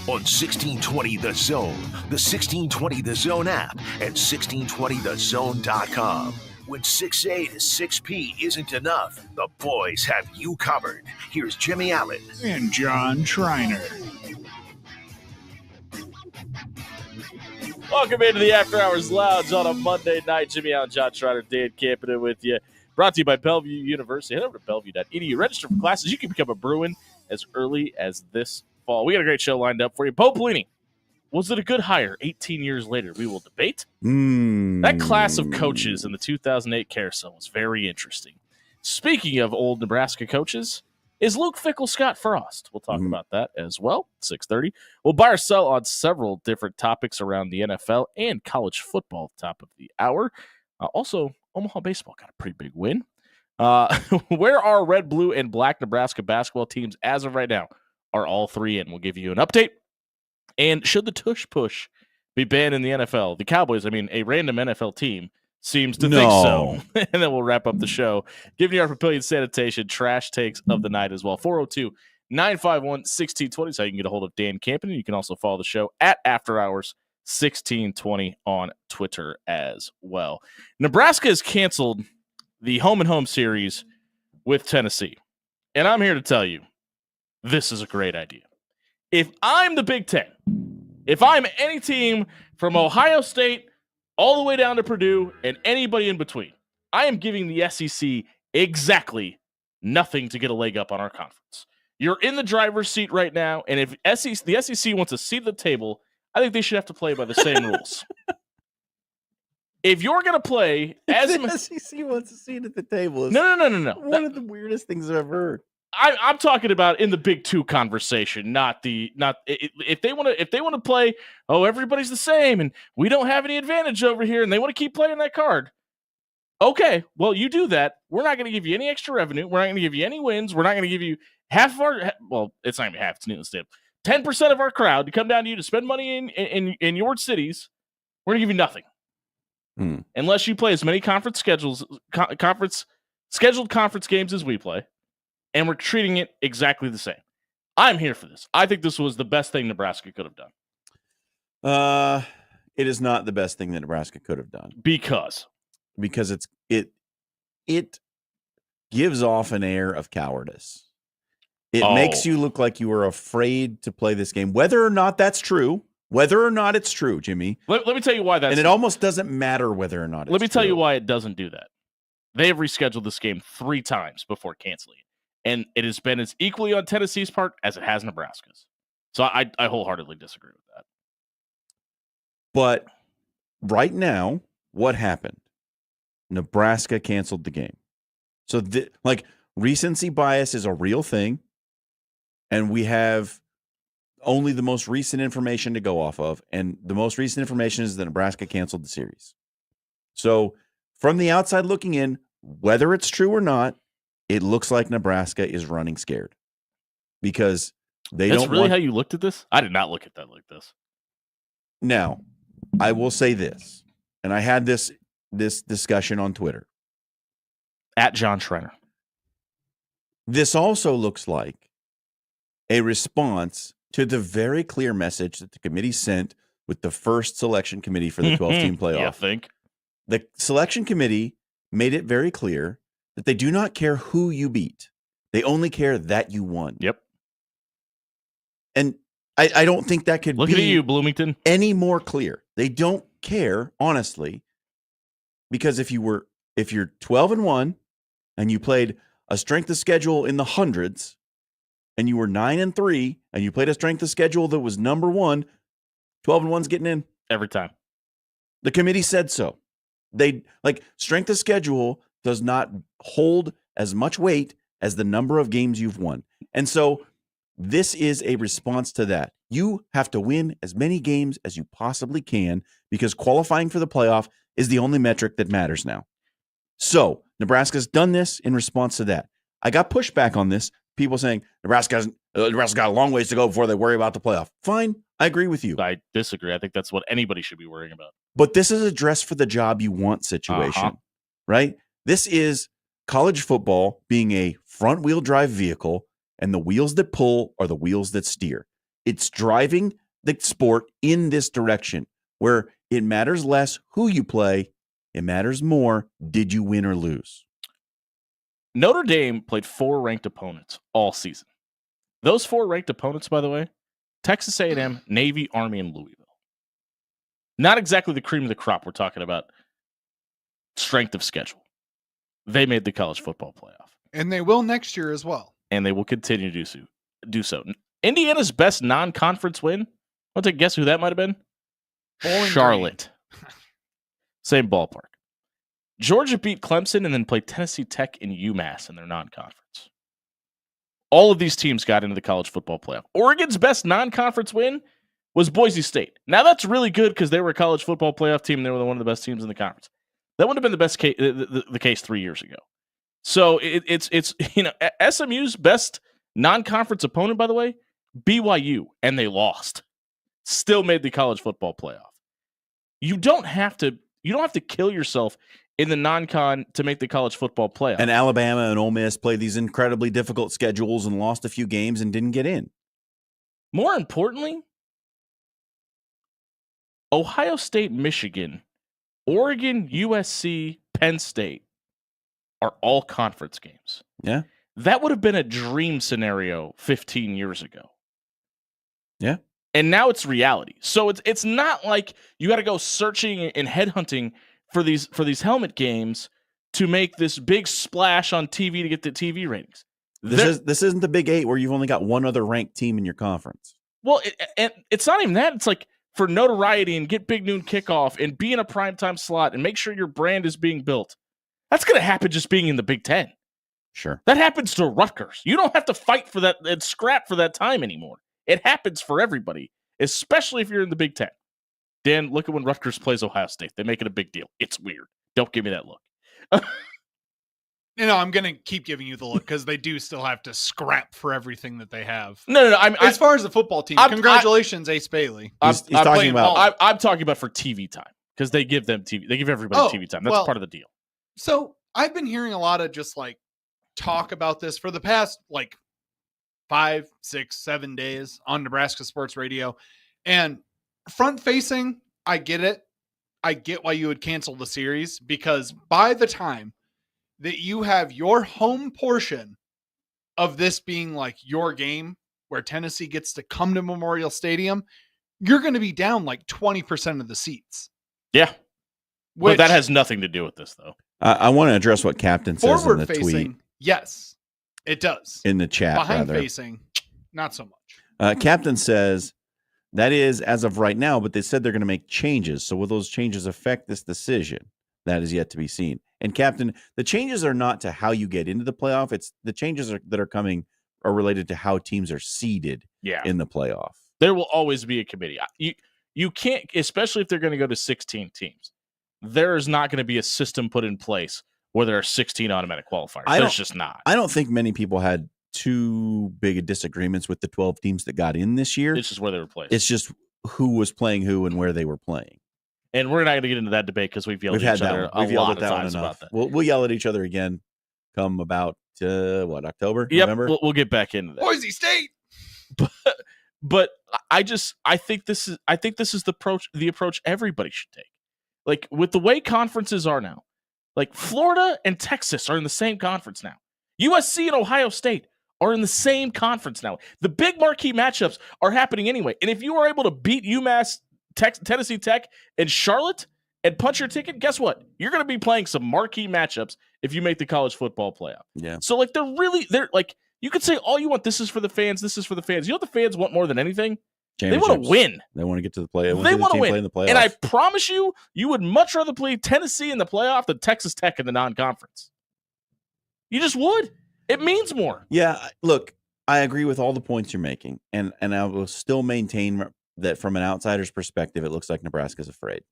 on 1620 The Zone, the 1620 The Zone app, and 1620thezone.com. When 6A to 6P isn't enough, the boys have you covered. Here's Jimmy Allen and John Schreiner. Welcome into the After Hours Lounge on a Monday night. Jimmy Allen, John Schreiner, Dan Campion with you. Brought to you by Bellevue University. Head over to bellevue.edu. Register for classes. You can become a Bruin as early as this fall. We got a great show lined up for you. Bo Pelini, was it a good hire 18 years later? We will debate. That class of coaches in the 2008 carousel was very interesting. Speaking of old Nebraska coaches, is Luke Fickell Scott Frost? We'll talk about that as well. 6:30. We'll buy or sell on several different topics around the NFL and college football. Top of the hour. Also, Omaha baseball got a pretty big win. Where are red, blue, and black Nebraska basketball teams as of right now? Are all three in? We'll give you an update. And should the tush push be banned in the NFL? The Cowboys, a random NFL team, seems to think so. And then we'll wrap up the show, giving you our Papillion Sanitation trash takes of the night as well. 402-951-1620 is how you can get a hold of Dan Campion. You can also follow the show at After Hours 1620 on Twitter as well. Nebraska has canceled the home and home series with Tennessee. And I'm here to tell you, this is a great idea. If I'm the Big Ten, if I'm any team from Ohio State all the way down to Purdue and anybody in between, I am giving the SEC exactly nothing to get a leg up on our conference. You're in the driver's seat right now, and if the SEC wants a seat at the table, I think they should have to play by the same rules. If you're going to play as the SEC wants a seat at the table. No. One of the weirdest things I've ever heard. I'm talking about in the Big Two conversation, not if they want to play. Oh, everybody's the same, and we don't have any advantage over here, and they want to keep playing that card. Okay, well, you do that. We're not going to give you any extra revenue. We're not going to give you any wins. We're not going to give you half of our. Well, it's not even half. It's needless to say, 10% of our crowd to come down to you to spend money in your cities. We're going to give you nothing unless you play as many scheduled conference games as we play. And we're treating it exactly the same. I'm here for this. I think this was the best thing Nebraska could have done. It is not the best thing that Nebraska could have done. Because it gives off an air of cowardice. It makes you look like you are afraid to play this game, whether or not that's true. Whether or not it's true, Jimmy. Let me tell you why that's. And it almost doesn't matter whether or not it's true. Let me tell you why it doesn't do that. They have rescheduled this game 3 times before canceling it. And it has been as equally on Tennessee's part as it has Nebraska's. So I wholeheartely disagree with that. But right now, what happened? Nebraska canceled the game. So recency bias is a real thing. And we have only the most recent information to go off of. And the most recent information is that Nebraska canceled the series. So from the outside looking in, whether it's true or not, it looks like Nebraska is running scared because That's really how you looked at this? I did not look at that like this. Now, I will say this, and I had this discussion on Twitter. At John Schreiner. This also looks like a response to the very clear message that the committee sent with the first selection committee for the 12-team playoff. Yeah, I think. The selection committee made it very clear that they do not care who you beat. They only care that you won. Yep. And I don't think that could Look be at you, Bloomington. any more clear. They don't care, honestly, because if you're 12-1 and you played a strength of schedule in the hundreds and you were 9-3 and you played a strength of schedule that was number 1, 12-1's getting in. Every time. The committee said so. Strength of schedule does not hold as much weight as the number of games you've won. And so this is a response to that. You have to win as many games as you possibly can because qualifying for the playoff is the only metric that matters now. So Nebraska's done this in response to that. I got pushback on this. People saying Nebraska's got a long ways to go before they worry about the playoff. Fine. I agree with you. I disagree. I think that's what anybody should be worrying about. But this is a dress for the job you want situation, right? This is college football being a front-wheel drive vehicle, and the wheels that pull are the wheels that steer. it's driving the sport in this direction where it matters less who you play. It matters more, did you win or lose? Notre Dame played 4 ranked opponents all season. Those 4 ranked opponents, by the way, Texas A&M, Navy, Army, and Louisville. Not exactly the cream of the crop. We're talking about strength of schedule. They made the college football playoff. And they will next year as well. And they will continue to do so. Indiana's best non-conference win, want to guess who that might have been? Bowling Charlotte. Same ballpark. Georgia beat Clemson and then played Tennessee Tech and UMass in their non-conference. All of these teams got into the college football playoff. Oregon's best non-conference win was Boise State. Now that's really good because they were a college football playoff team and they were one of the best teams in the conference. That would have been the best case, the case 3 years ago. So it's SMU's best non-conference opponent, by the way, BYU, and they lost. Still made the college football playoff. You don't have to kill yourself in the non-con to make the college football playoff. And Alabama and Ole Miss played these incredibly difficult schedules and lost a few games and didn't get in. More importantly, Ohio State, Michigan, Oregon, USC, Penn State are all conference games. Yeah. That would have been a dream scenario 15 years ago. Yeah. And now it's reality. So it's not like you got to go searching and headhunting for these helmet games to make this big splash on TV to get the TV ratings. This isn't the Big 8 where you've only got one other ranked team in your conference. Well, it's not even that. It's like for notoriety and get big noon kickoff and be in a primetime slot and make sure your brand is being built. That's going to happen just being in the Big 10. Sure. That happens to Rutgers. You don't have to fight for that and scrap for that time anymore. It happens for everybody, especially if you're in the Big 10. Dan, look at when Rutgers plays Ohio State. They make it a big deal. It's weird. Don't give me that look. I'm going to keep giving you the look because they do still have to scrap for everything that they have. No. As far as the football team, congratulations, Ace Bailey. He's talking about. I'm talking about for TV time because they give them TV. They give everybody TV time. That's part of the deal. So I've been hearing a lot of just like talk about this for the past like 5, 6, 7 days on Nebraska Sports Radio. And front facing, I get it. I get why you would cancel the series because by the time that you have your home portion of this being like your game where Tennessee gets to come to Memorial Stadium, you're going to be down like 20% of the seats. Yeah. But that has nothing to do with this though. I want to address what Captain says in the tweet. Yes, it does. In the chat, behind facing, not so much. Captain says that is as of right now, but they said they're going to make changes. So will those changes affect this decision? That is yet to be seen. And Captain, the changes are not to how you get into the playoff. It's the changes that are coming are related to how teams are seeded in the playoff. There will always be a committee. You can't, especially if they're going to go to 16 teams. There is not going to be a system put in place where there are 16 automatic qualifiers. There's just not. I don't think many people had too big of disagreements with the 12 teams that got in this year. It's just where they were playing. It's just who was playing who and where they were playing. And we're not going to get into that debate because we've yelled at each other a lot of times about that. We'll yell at each other again come about, October, yep, November? We'll get back into that. Boise State! But I think this is the approach everybody should take. Like with the way conferences are now, like Florida and Texas are in the same conference now. USC and Ohio State are in the same conference now. The big marquee matchups are happening anyway. And if you are able to beat UMass, Tennessee Tech, and Charlotte and punch your ticket, guess what? You're going to be playing some marquee matchups if you make the college football playoff. Yeah. So like they're like, you could say all you want. This is for the fans. This is for the fans. You know what the fans want more than anything? They want to win. They want to get to the playoff. They want to win. In the playoff. And I promise you, you would much rather play Tennessee in the playoff than Texas Tech in the non-conference. You just would. It means more. Yeah, look, I agree with all the points you're making, and I will still maintain that from an outsider's perspective, it looks like Nebraska's afraid.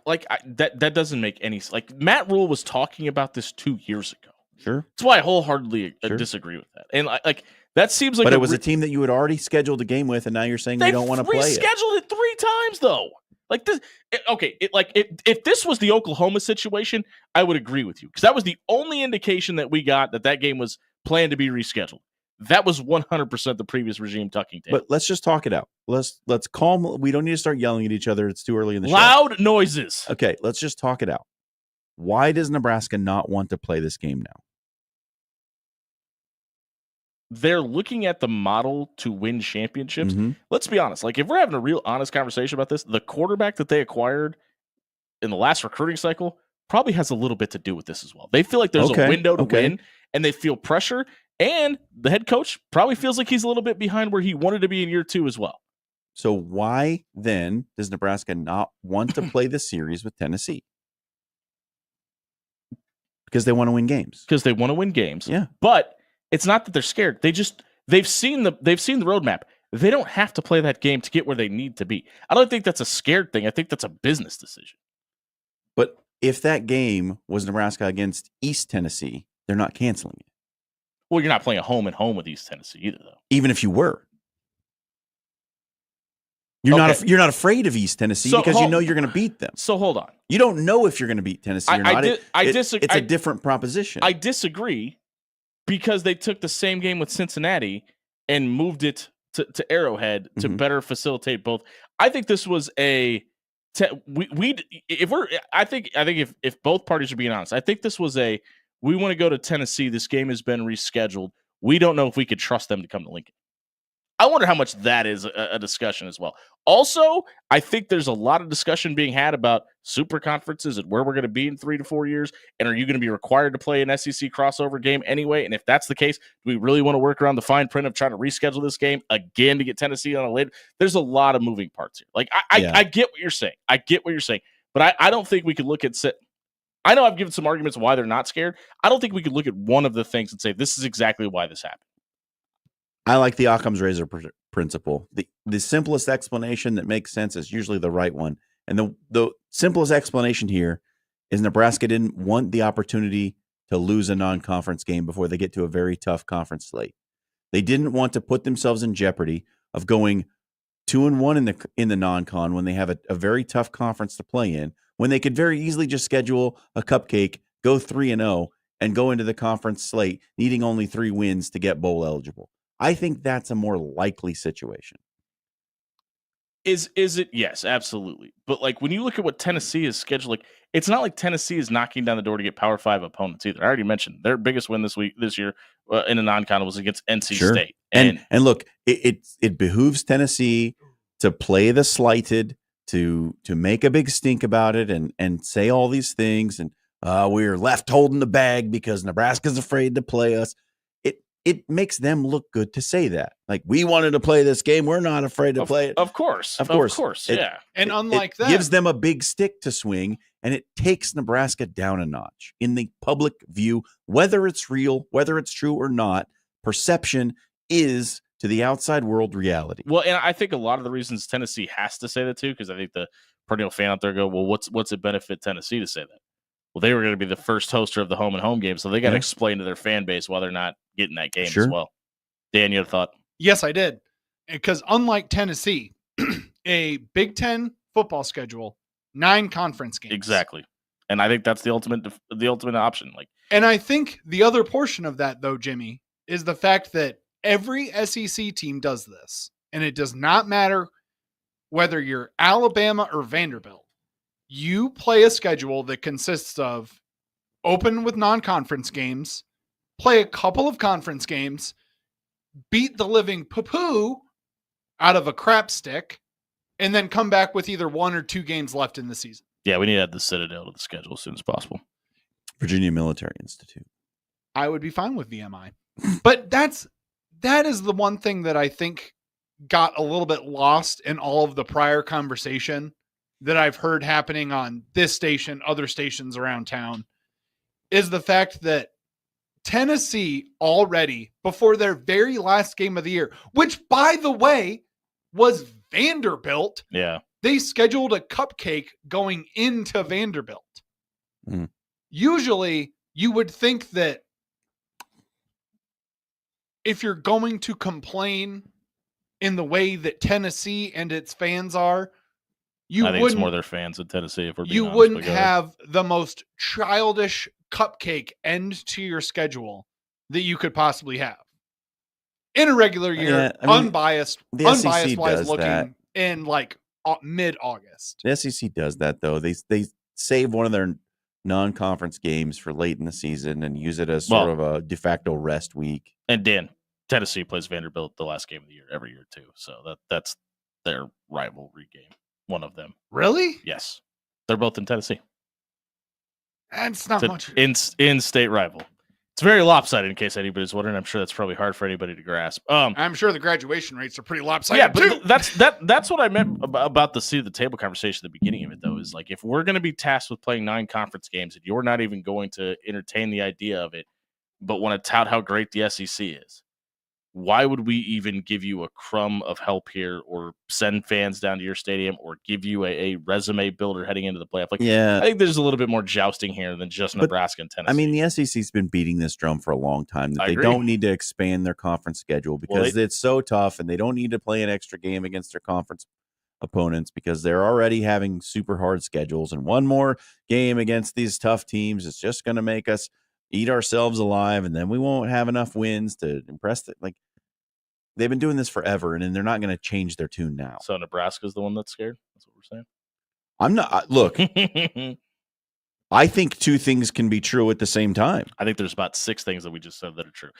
That doesn't make any sense. Like Matt Rule was talking about this 2 years ago. Sure. That's why I wholeheartedly disagree with that. And like that seems like, but it was a team that you had already scheduled a game with, and now you're saying you don't want to play it. They rescheduled it 3 times though. Like this, if this was the Oklahoma situation, I would agree with you because that was the only indication that we got that game was planned to be rescheduled. That was 100% the previous regime tucking tail. But let's just talk it out. Let's calm. We don't need to start yelling at each other. It's too early in the show. Loud noises. Okay, let's just talk it out. Why does Nebraska not want to play this game now? They're looking at the model to win championships. Mhm. Let's be honest. Like, if we're having a real honest conversation about this, the quarterback that they acquired in the last recruiting cycle probably has a little bit to do with this as well. They feel like there's Okay, a window to okay. win, and they feel pressure. And the head coach probably feels like he's a little bit behind where he wanted to be in year 2 as well. So why then does Nebraska not want to play the series with Tennessee? Because they want to win games. Because they want to win games. Yeah. But it's not that they're scared. They've seen the roadmap. They don't have to play that game to get where they need to be. I don't think that's a scared thing. I think that's a business decision. But if that game was Nebraska against East Tennessee, they're not canceling it. Well, you're not playing a home and home with East Tennessee either, though. Even if you were. You're Okay. not afraid of East Tennessee So, because you hold- know you're going to beat them. So hold on. You don't know if you're going to beat Tennessee or not. It's a disagree. different proposition. I disagree because they took the same game with Cincinnati and moved it to Arrowhead to Mhm. better facilitate both. I think this was I think if both parties are being honest, I think this was we want to go to Tennessee. This game has been rescheduled. We don't know if we could trust them to come to Lincoln. I wonder how much that is a discussion as well. Also, I think there's a lot of discussion being had about super conferences and where we're going to be in 3 to 4 years. And are you going to be required to play an SEC crossover game anyway? And if that's the case, do we really want to work around the fine print of trying to reschedule this game again to get Tennessee on a later? There's a lot of moving parts here. Like, I get what you're saying. I get what you're saying. But I don't think we could look at I know I've given some arguments why they're not scared. I don't think we could look at one of the things and say, this is exactly why this happened. I like the Occam's razor principle. The simplest explanation that makes sense is usually the right one. And the simplest explanation here is Nebraska didn't want the opportunity to lose a non-conference game before they get to a very tough conference slate. They didn't want to put themselves in jeopardy of going 2-1 in the non-con when they have a very tough conference to play in, when they could very easily just schedule a cupcake, go 3-0, and go into the conference slate needing only 3 wins to get bowl eligible. I think that's a more likely situation. Is it? Yes, absolutely. But like when you look at what Tennessee is scheduled, like it's not like Tennessee is knocking down the door to get Power 5 opponents either. I already mentioned their biggest win this year in a non-con was against NC State. And look, it behooves Tennessee to play the slighted, to make a big stink about it, and say all these things, and we're left holding the bag because Nebraska's afraid to play us. It makes them look good to say that. Like, we wanted to play this game. We're not afraid to play it. Of course. Yeah. And unlike that, gives them a big stick to swing, and it takes Nebraska down a notch in the public view. Whether it's real, whether it's true or not, perception is, to the outside world, reality. Well, and I think a lot of the reasons Tennessee has to say that too, because I think the perennial fan out there go, well, what's it benefit Tennessee to say that? Well, they were going to be the first hoster of the home and home game, so they got to explain to their fan base why they're not getting that game as well. Dan, you had a thought? yes, I did. Because unlike Tennessee, a Big Ten football schedule, 9 conference games. Exactly. And I think that's the ultimate option. Like, And I think the other portion of that, though, Jimmy, is the fact that every SEC team does this. And it does not matter whether you're Alabama or Vanderbilt. You play a schedule that consists of open with non-conference games, play a couple of conference games, beat the living poo-poo out of a crap stick, and then come back with either 1 or 2 games left in the season. yeah, we need to add the Citadel to the schedule as soon as possible. Virginia Military Institute. I would be fine with VMI. But that is the one thing that I think got a little bit lost in all of the prior conversation that I've heard happening on this station, other stations around town, is the fact that Tennessee already, before their very last game of the year, which, by the way, was Vanderbilt, Yeah. they scheduled a cupcake going into Vanderbilt. Mm. Usually, you would think that if you're going to complain in the way that Tennessee and its fans are, I think it's more their fans in Tennessee. If we're being honest, wouldn't but go ahead. have the most childish cupcake end to your schedule that you could possibly have. in a regular year, Yeah, I mean, unbiased the SEC wise does looking that. in like mid-August. The SEC does that though. They save one of their non-conference games for late in the season and use it as sort of a de facto rest week. And Dan, Tennessee plays Vanderbilt the last game of the year every year too. So that's their rivalry game. One of them. Really? Yes. They're both in Tennessee. That's not much. In-state rival. It's very lopsided in case anybody's wondering. I'm sure that's probably hard for anybody to grasp. I'm sure the graduation rates are pretty lopsided yeah, too. but that's what I meant about the seat of the table conversation at the beginning of it, though, is like if we're going to be tasked with playing 9 conference games and you're not even going to entertain the idea of it, but want to tout how great the SEC is, why would we even give you a crumb of help here or send fans down to your stadium or give you a resume builder heading into the playoff? Like, Yeah, I think there's a little bit more jousting here than just Nebraska and Tennessee. I mean, the SEC's been beating this drum for a long time that I they agree. don't need to expand their conference schedule because it's so tough, and they don't need to play an extra game against their conference opponents because they're already having super hard schedules, and one more game against these tough teams is just going to make us eat ourselves alive, and then we won't have enough wins to impress it. Like, they've been doing this forever, and they're not going to change their tune now. So Nebraska's the one that's scared? That's what we're saying? I'm not. Look, I think 2 things can be true at the same time. I think there's about 6 things that we just said that are true.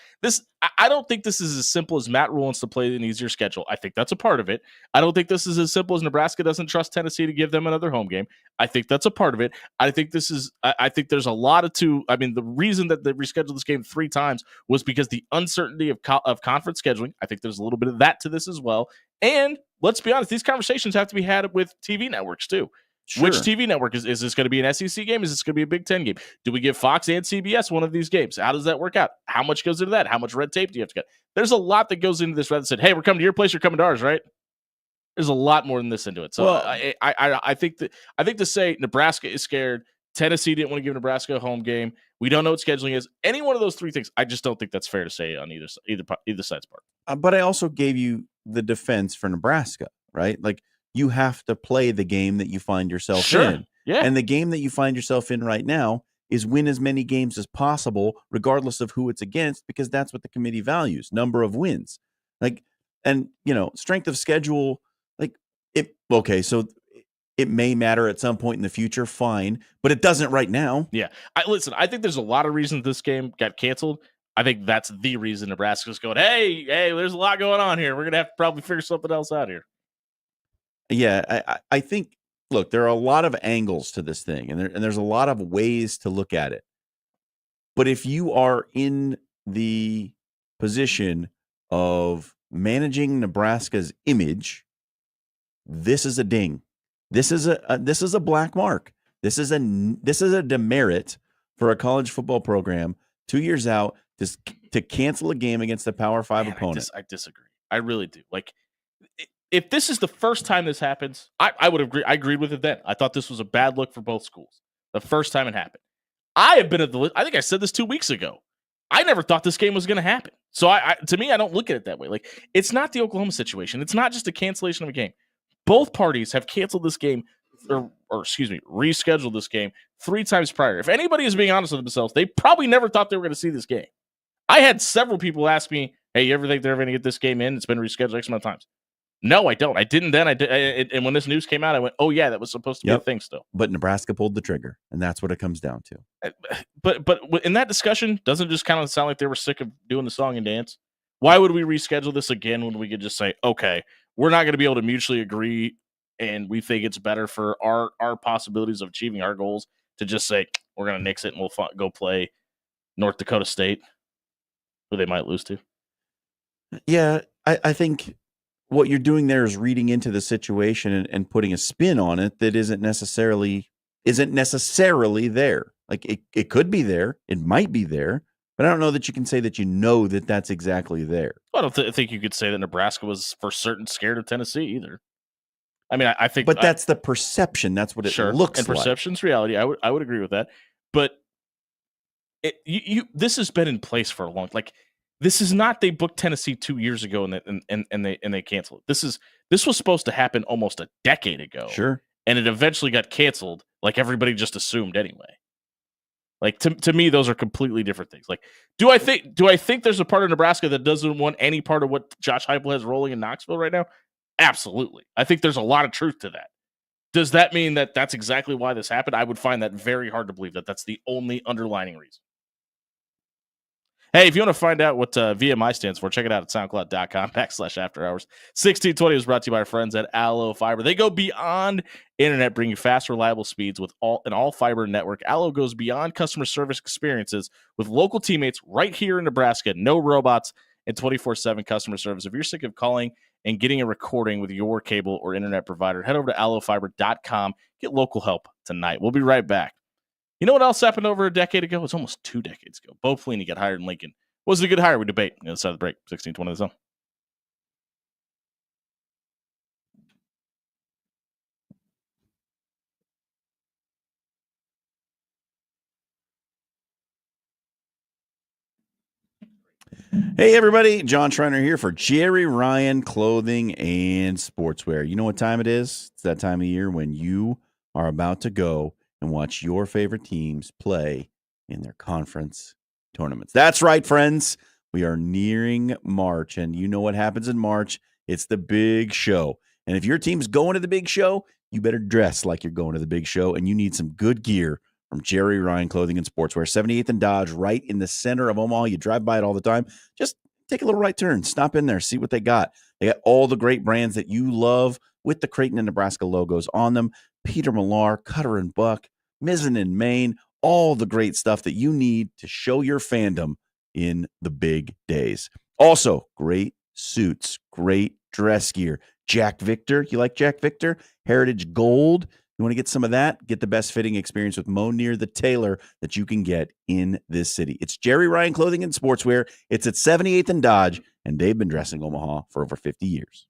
I don't think this is as simple as Matt Rule wants to play an easier schedule. I think that's a part of it. I don't think this is as simple as Nebraska doesn't trust Tennessee to give them another home game. I think that's a part of it. I think there's a lot of two. I mean, the reason that they rescheduled this game 3 times was because the uncertainty of conference scheduling. I think there's a little bit of that to this as well. And let's be honest, these conversations have to be had with TV networks too. Sure. Which TV network is this going to be an SEC game? Is this going to be a Big Ten game? Do we give Fox and CBS one of these games? How does that work out? How much goes into that? How much red tape do you have to get? There's a lot that goes into this rather than said, hey, we're coming to your place, you're coming to ours, right? There's a lot more than this into it. So Well, I think to say Nebraska is scared, Tennessee didn't want to give Nebraska a home game, we don't know what scheduling is. Any one of those 3 things, I just don't think that's fair to say on either side's part. But I also gave you the defense for Nebraska, right? Like, you have to play the game that you find yourself in. Yeah. And the game that you find yourself in right now is win as many games as possible, regardless of who it's against, because that's what the committee values, number of wins. Like, and, strength of schedule, like, so it may matter at some point in the future, fine, but it doesn't right now. Yeah. I think there's a lot of reasons this game got canceled. I think that's the reason Nebraska's going, hey, there's a lot going on here. We're going to have to probably figure something else out here. Yeah, I think, look, there are a lot of angles to this thing, and there's a lot of ways to look at it. But if you are in the position of managing Nebraska's image, this is a ding. This is a black mark. This is a demerit for a college football program 2 years out to cancel a game against a Power 5 opponent. I disagree. I really do. Like, if this is the first time this happens, I would agree. I agreed with it then. I thought this was a bad look for both schools. The first time it happened. I have been at I think I said this 2 weeks ago. I never thought this game was going to happen. So to me, I don't look at it that way. Like, it's not the Oklahoma situation. It's not just a cancellation of a game. Both parties have canceled this game rescheduled this game 3 times prior. If anybody is being honest with themselves, they probably never thought they were going to see this game. I had several people ask me, hey, you ever think they're ever going to get this game in? It's been rescheduled X amount of times. No, I don't. I didn't then. I did. And when this news came out, I went, oh, yeah, that was supposed to be a thing still. But Nebraska pulled the trigger, and that's what it comes down to. But in that discussion, doesn't it just kind of sound like they were sick of doing the song and dance? Why would we reschedule this again when we could just say, okay, we're not going to be able to mutually agree, and we think it's better for our possibilities of achieving our goals to just say, we're going to nix it and we'll go play North Dakota State, who they might lose to? Yeah, I think what you're doing there is reading into the situation and putting a spin on it that isn't necessarily there. Like, it could be there, it might be there, but I don't know that you can say that that that's exactly there. Well, I don't think you could say that Nebraska was for certain scared of Tennessee either. I mean, I think, but that's the perception. That's what it looks and like. Perception's reality. I would agree with that. But this has been in place for a long. Like, this is not they booked Tennessee 2 years ago and they canceled it. This was supposed to happen almost a decade ago. Sure, and it eventually got canceled, like everybody just assumed anyway. Like to me, those are completely different things. Like, do I think there's a part of Nebraska that doesn't want any part of what Josh Heupel has rolling in Knoxville right now? Absolutely. I think there's a lot of truth to that. Does that mean that that's exactly why this happened? I would find that very hard to believe that that's the only underlining reason. Hey, if you want to find out what VMI stands for, check it out at soundcloud.com/afterhours. 1620 is brought to you by our friends at Allo Fiber. They go beyond internet, bringing fast, reliable speeds with an all-fiber network. Allo goes beyond customer service experiences with local teammates right here in Nebraska. No robots and 24/7 customer service. If you're sick of calling and getting a recording with your cable or internet provider, head over to allofiber.com. Get local help tonight. We'll be right back. You know what else happened over a decade ago? It's almost 2 decades ago. Bo Pelini got hired in Lincoln. Was it a good hire? We debate on the side of the break. 1620 the zone. Hey, everybody. John Schreiner here for Jerry Ryan Clothing and Sportswear. You know what time it is? It's that time of year when you are about to go and watch your favorite teams play in their conference tournaments. That's right, friends. We are nearing March, and you know what happens in March? It's the big show. And if your team's going to the big show, you better dress like you're going to the big show, and you need some good gear from Jerry Ryan Clothing and Sportswear, 78th and Dodge, right in the center of Omaha. You drive by it all the time. Just take a little right turn. Stop in there. See what they got. They got all the great brands that you love with the Creighton and Nebraska logos on them. Peter Millar, Cutter and Buck, Mizzen and Maine, all the great stuff that you need to show your fandom in the big days. Also, great suits, great dress gear. Jack Victor. You like Jack Victor? Heritage Gold. You want to get some of that? Get the best fitting experience with Monier the tailor that you can get in this city. It's Jerry Ryan Clothing and Sportswear. It's at 78th and Dodge, and they've been dressing Omaha for over 50 years.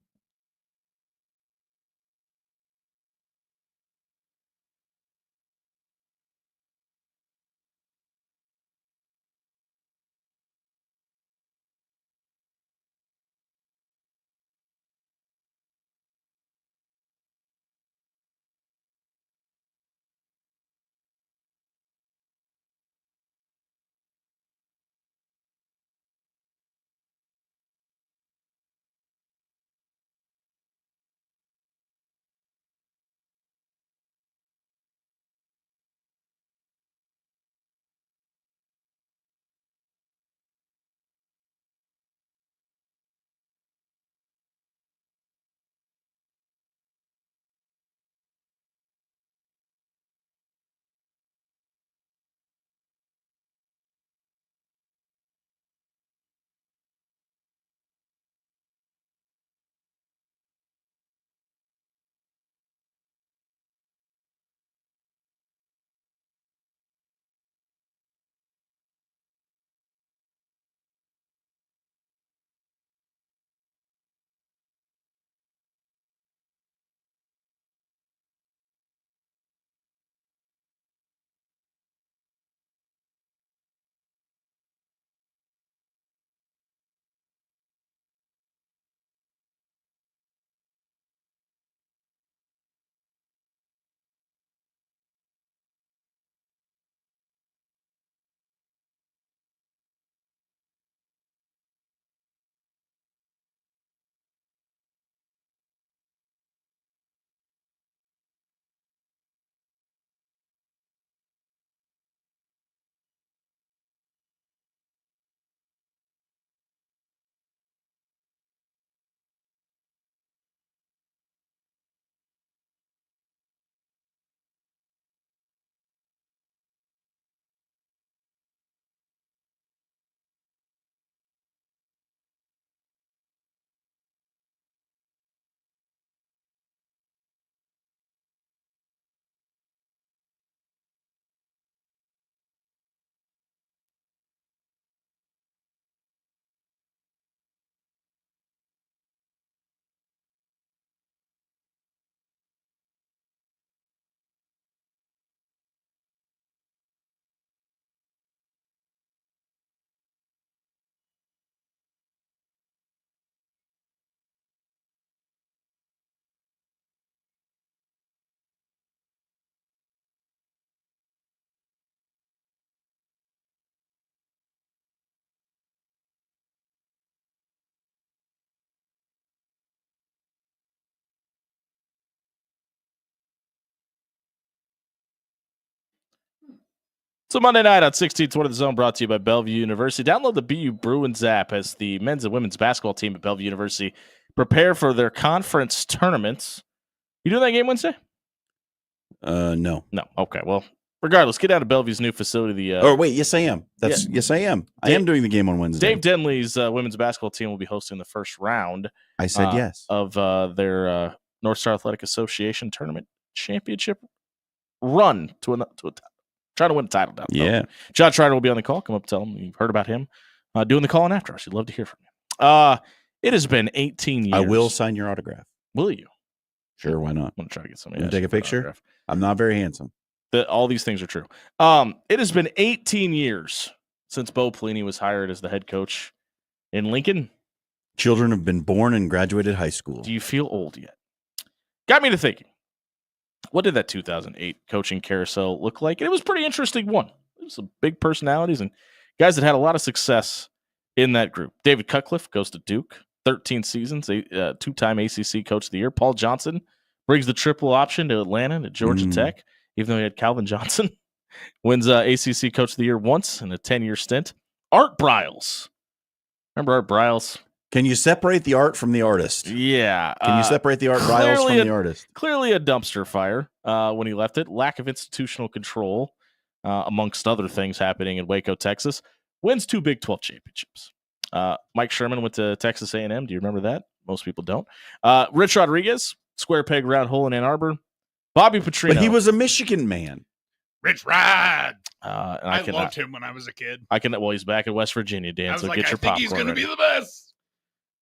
So Monday night on 1620 The Zone, brought to you by Bellevue University. Download the BU Bruins app as the men's and women's basketball team at Bellevue University prepare for their conference tournaments. You doing that game Wednesday? No. No. Okay. Well, regardless, get out of Bellevue's new facility. Wait, yes, I am. Yes, I am. I am doing the game on Wednesday. Dave Denley's women's basketball team will be hosting the first round. I said yes. Of their North Star Athletic Association tournament championship run to trying to win a title down. Yeah. John Schreiner will be on the call. Come up, tell him you've heard about him doing the call and after us. We'd love to hear from you. It has been 18 years. I will sign your autograph. Will you? Sure, why not? I'm going to try to get Want somebody. to take a picture? I'm not very handsome. All these things are true. It has been 18 years since Bo Pelini was hired as the head coach in Lincoln. Children have been born and graduated high school. Do you feel old yet? Got me to thinking. What did that 2008 coaching carousel look like? And it was a pretty interesting one. There was some big personalities and guys that had a lot of success in that group. David Cutcliffe goes to Duke, 13 seasons, two-time ACC Coach of the Year. Paul Johnson brings the triple option to Atlanta and to Georgia Tech, even though he had Calvin Johnson. Wins ACC Coach of the Year once in a 10-year stint. Art Briles. Remember Art Briles? Can you separate the art from the artist? Yeah. Can you separate the Art Briles from the artist? Clearly a dumpster fire when he left it. Lack of institutional control, amongst other things happening in Waco, Texas. Wins 2 Big 12 championships. Mike Sherman went to Texas A&M. Do you remember that? Most people don't. Rich Rodriguez, square peg, round hole in Ann Arbor. Bobby Petrino. But he was a Michigan man. Rich Rod. I loved him when I was a kid. Well, he's back in West Virginia, Dan. So get your I think popcorn. he's going to ready. be the best.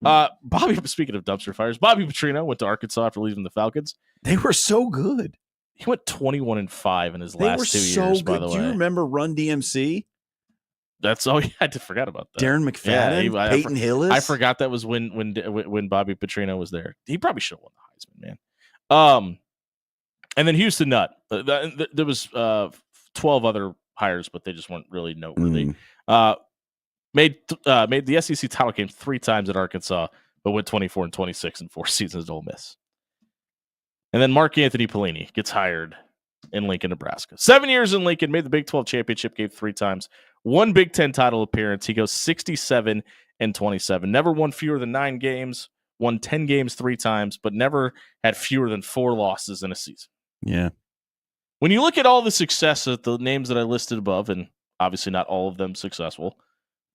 Bobby, speaking of dumpster fires, Bobby Petrino went to Arkansas after leaving the Falcons. They were so good. He went 21-5 in his They last were 2 so years, good. by the way. Do you remember Run DMC? That's all I had to forget about that. Darren McFadden, Peyton Hillis. I forgot that was when Bobby Petrino was there. He probably should have won the Heisman, man. And then Houston Nutt. There was 12 other hires, but they just weren't really noteworthy. Made the SEC title game 3 times at Arkansas, but went 24-26 in 4 seasons at Ole Miss. And then Mark Anthony Pelini gets hired in Lincoln, Nebraska. 7 years in Lincoln, made the Big 12 championship game 3 times, 1 Big 10 title appearance. He goes 67-27. Never won fewer than 9 games, won 10 games 3 times, but never had fewer than 4 losses in a season. Yeah. When you look at all the success of the names that I listed above, and obviously not all of them successful,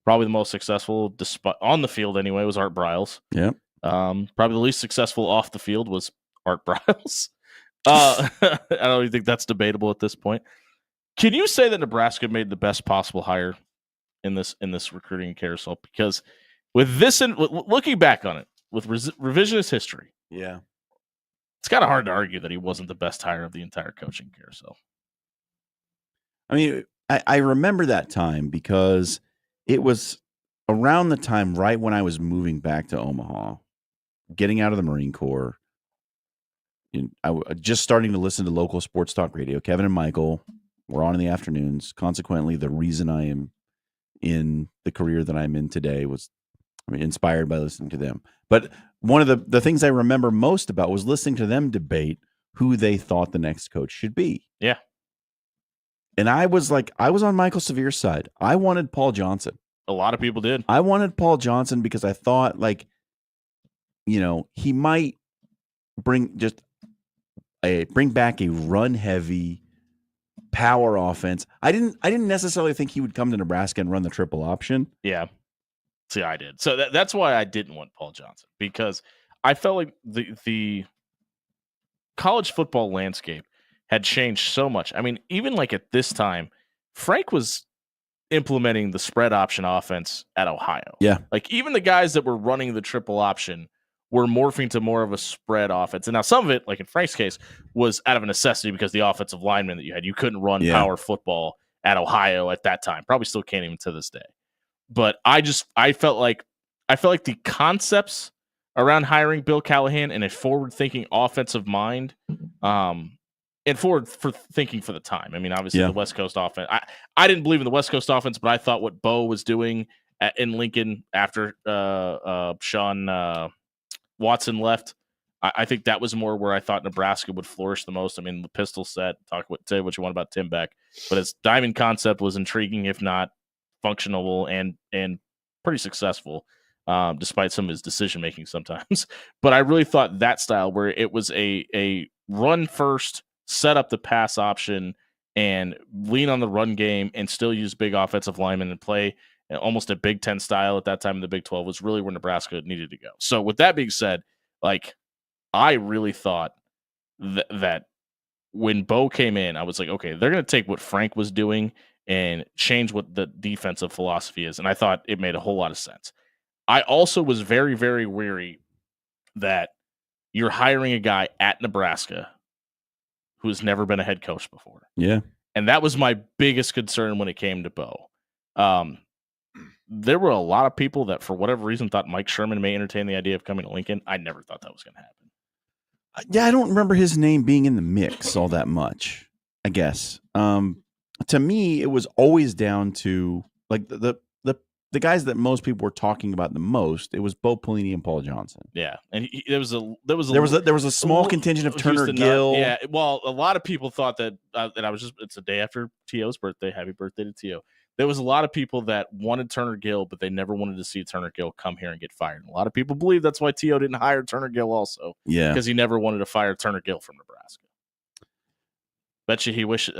probably the most successful, despite on the field anyway, was Art Briles. Yeah. Probably the least successful off the field was Art Briles. I don't even think that's debatable at this point. Can you say that Nebraska made the best possible hire in this recruiting carousel? Because with this, and looking back on it with revisionist history, Yeah. it's kind of hard to argue that he wasn't the best hire of the entire coaching carousel. I mean, I remember that time because it was around the time right when I was moving back to Omaha, getting out of the Marine Corps. I was just starting to listen to local sports talk radio. Kevin and Michael were on in the afternoons. Consequently, the reason I am in the career that I'm in today was inspired by listening to them. But one of the things I remember most about was listening to them debate who they thought the next coach should be. Yeah. And I was on Michael Severe's side. I wanted Paul Johnson. A lot of people did. I wanted Paul Johnson because I thought, he might bring back a run heavy power offense. I didn't necessarily think he would come to Nebraska and run the triple option. Yeah. See, I did. So that's why I didn't want Paul Johnson, because I felt like the college football landscape had changed so much. I mean, even like at this time, Frank was implementing the spread option offense at Ohio. Yeah. Like even the guys that were running the triple option were morphing to more of a spread offense. And now some of it, like in Frank's case, was out of a necessity because the offensive lineman that you couldn't run power football at Ohio at that time. Probably still can't even to this day. But I felt like the concepts around hiring Bill Callahan and a forward-thinking offensive mind, and forward for thinking for the time. I mean, obviously the West Coast offense. I didn't believe in the West Coast offense, but I thought what Bo was doing in Lincoln after Sean Watson left, I think that was more where I thought Nebraska would flourish the most. I mean, the pistol set. Say what you want about Tim Beck. but his diamond concept was intriguing, if not functional and pretty successful, despite some of his decision making sometimes. But I really thought that style, where it was a run first, set up the pass option, and lean on the run game, and still use big offensive linemen and play almost a Big Ten style at that time in the Big 12, was really where Nebraska needed to go. So with that being said, like, I really thought that when Bo came in, I was like, okay, they're going to take what Frank was doing and change what the defensive philosophy is. And I thought it made a whole lot of sense. I also was very, very wary that you're hiring a guy at Nebraska who's never been a head coach before. Yeah. And that was my biggest concern when it came to Bo. There were a lot of people that, for whatever reason, thought Mike Sherman may entertain the idea of coming to Lincoln. I never thought that was going to happen. Yeah, I don't remember his name being in the mix all that much, I guess. To me, it was always down to like the guys that most people were talking about the most. It was Bo Pelini and Paul Johnson. Yeah, and there was a small contingent of Turner Gill. Yeah, well, a lot of people thought that I was just. It's the day after T.O.'s birthday. Happy birthday to T.O. There was a lot of people that wanted Turner Gill, but they never wanted to see Turner Gill come here and get fired. And a lot of people believe that's why T.O. didn't hire Turner Gill also. Yeah, because he never wanted to fire Turner Gill from Nebraska. I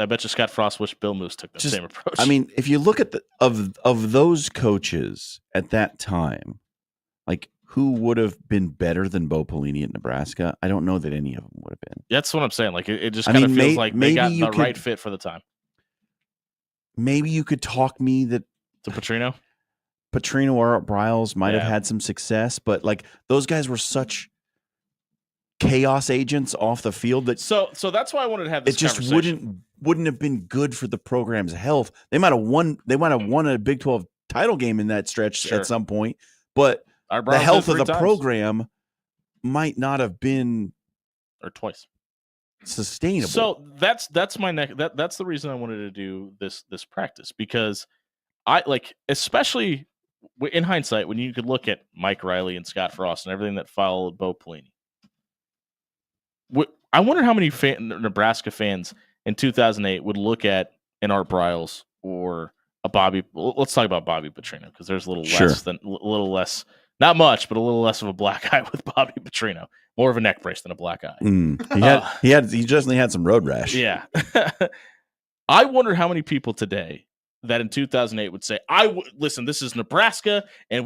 bet you Scott Frost wished Bill Moose took the same approach. I mean, if you look at of those coaches at that time, like, who would have been better than Bo Pelini at Nebraska? I don't know that any of them would have been. That's what I'm saying. Like, it just kind of feels like they got the right fit for the time. Maybe you could talk me that to Petrino or Art Briles might have had some success, but like, those guys were such chaos agents off the field that so that's why I wanted to have this. It just wouldn't have been good for the program's health. They might have won a Big 12 title game in that stretch at some point, but the health of the program might not have been, or twice, sustainable. So that's my next. That's the reason I wanted to do this practice, because I like, especially in hindsight, when you could look at Mike Riley and Scott Frost and everything that followed Bo Pelini. I wonder how many Nebraska fans in 2008 would look at an Art Briles or a Bobby. Let's talk about Bobby Petrino, because there's a little less, not much, but a little less of a black eye with Bobby Petrino. More of a neck brace than a black eye. He just had some road rash. Yeah. I wonder how many people today that in 2008 would say, listen, this is Nebraska, and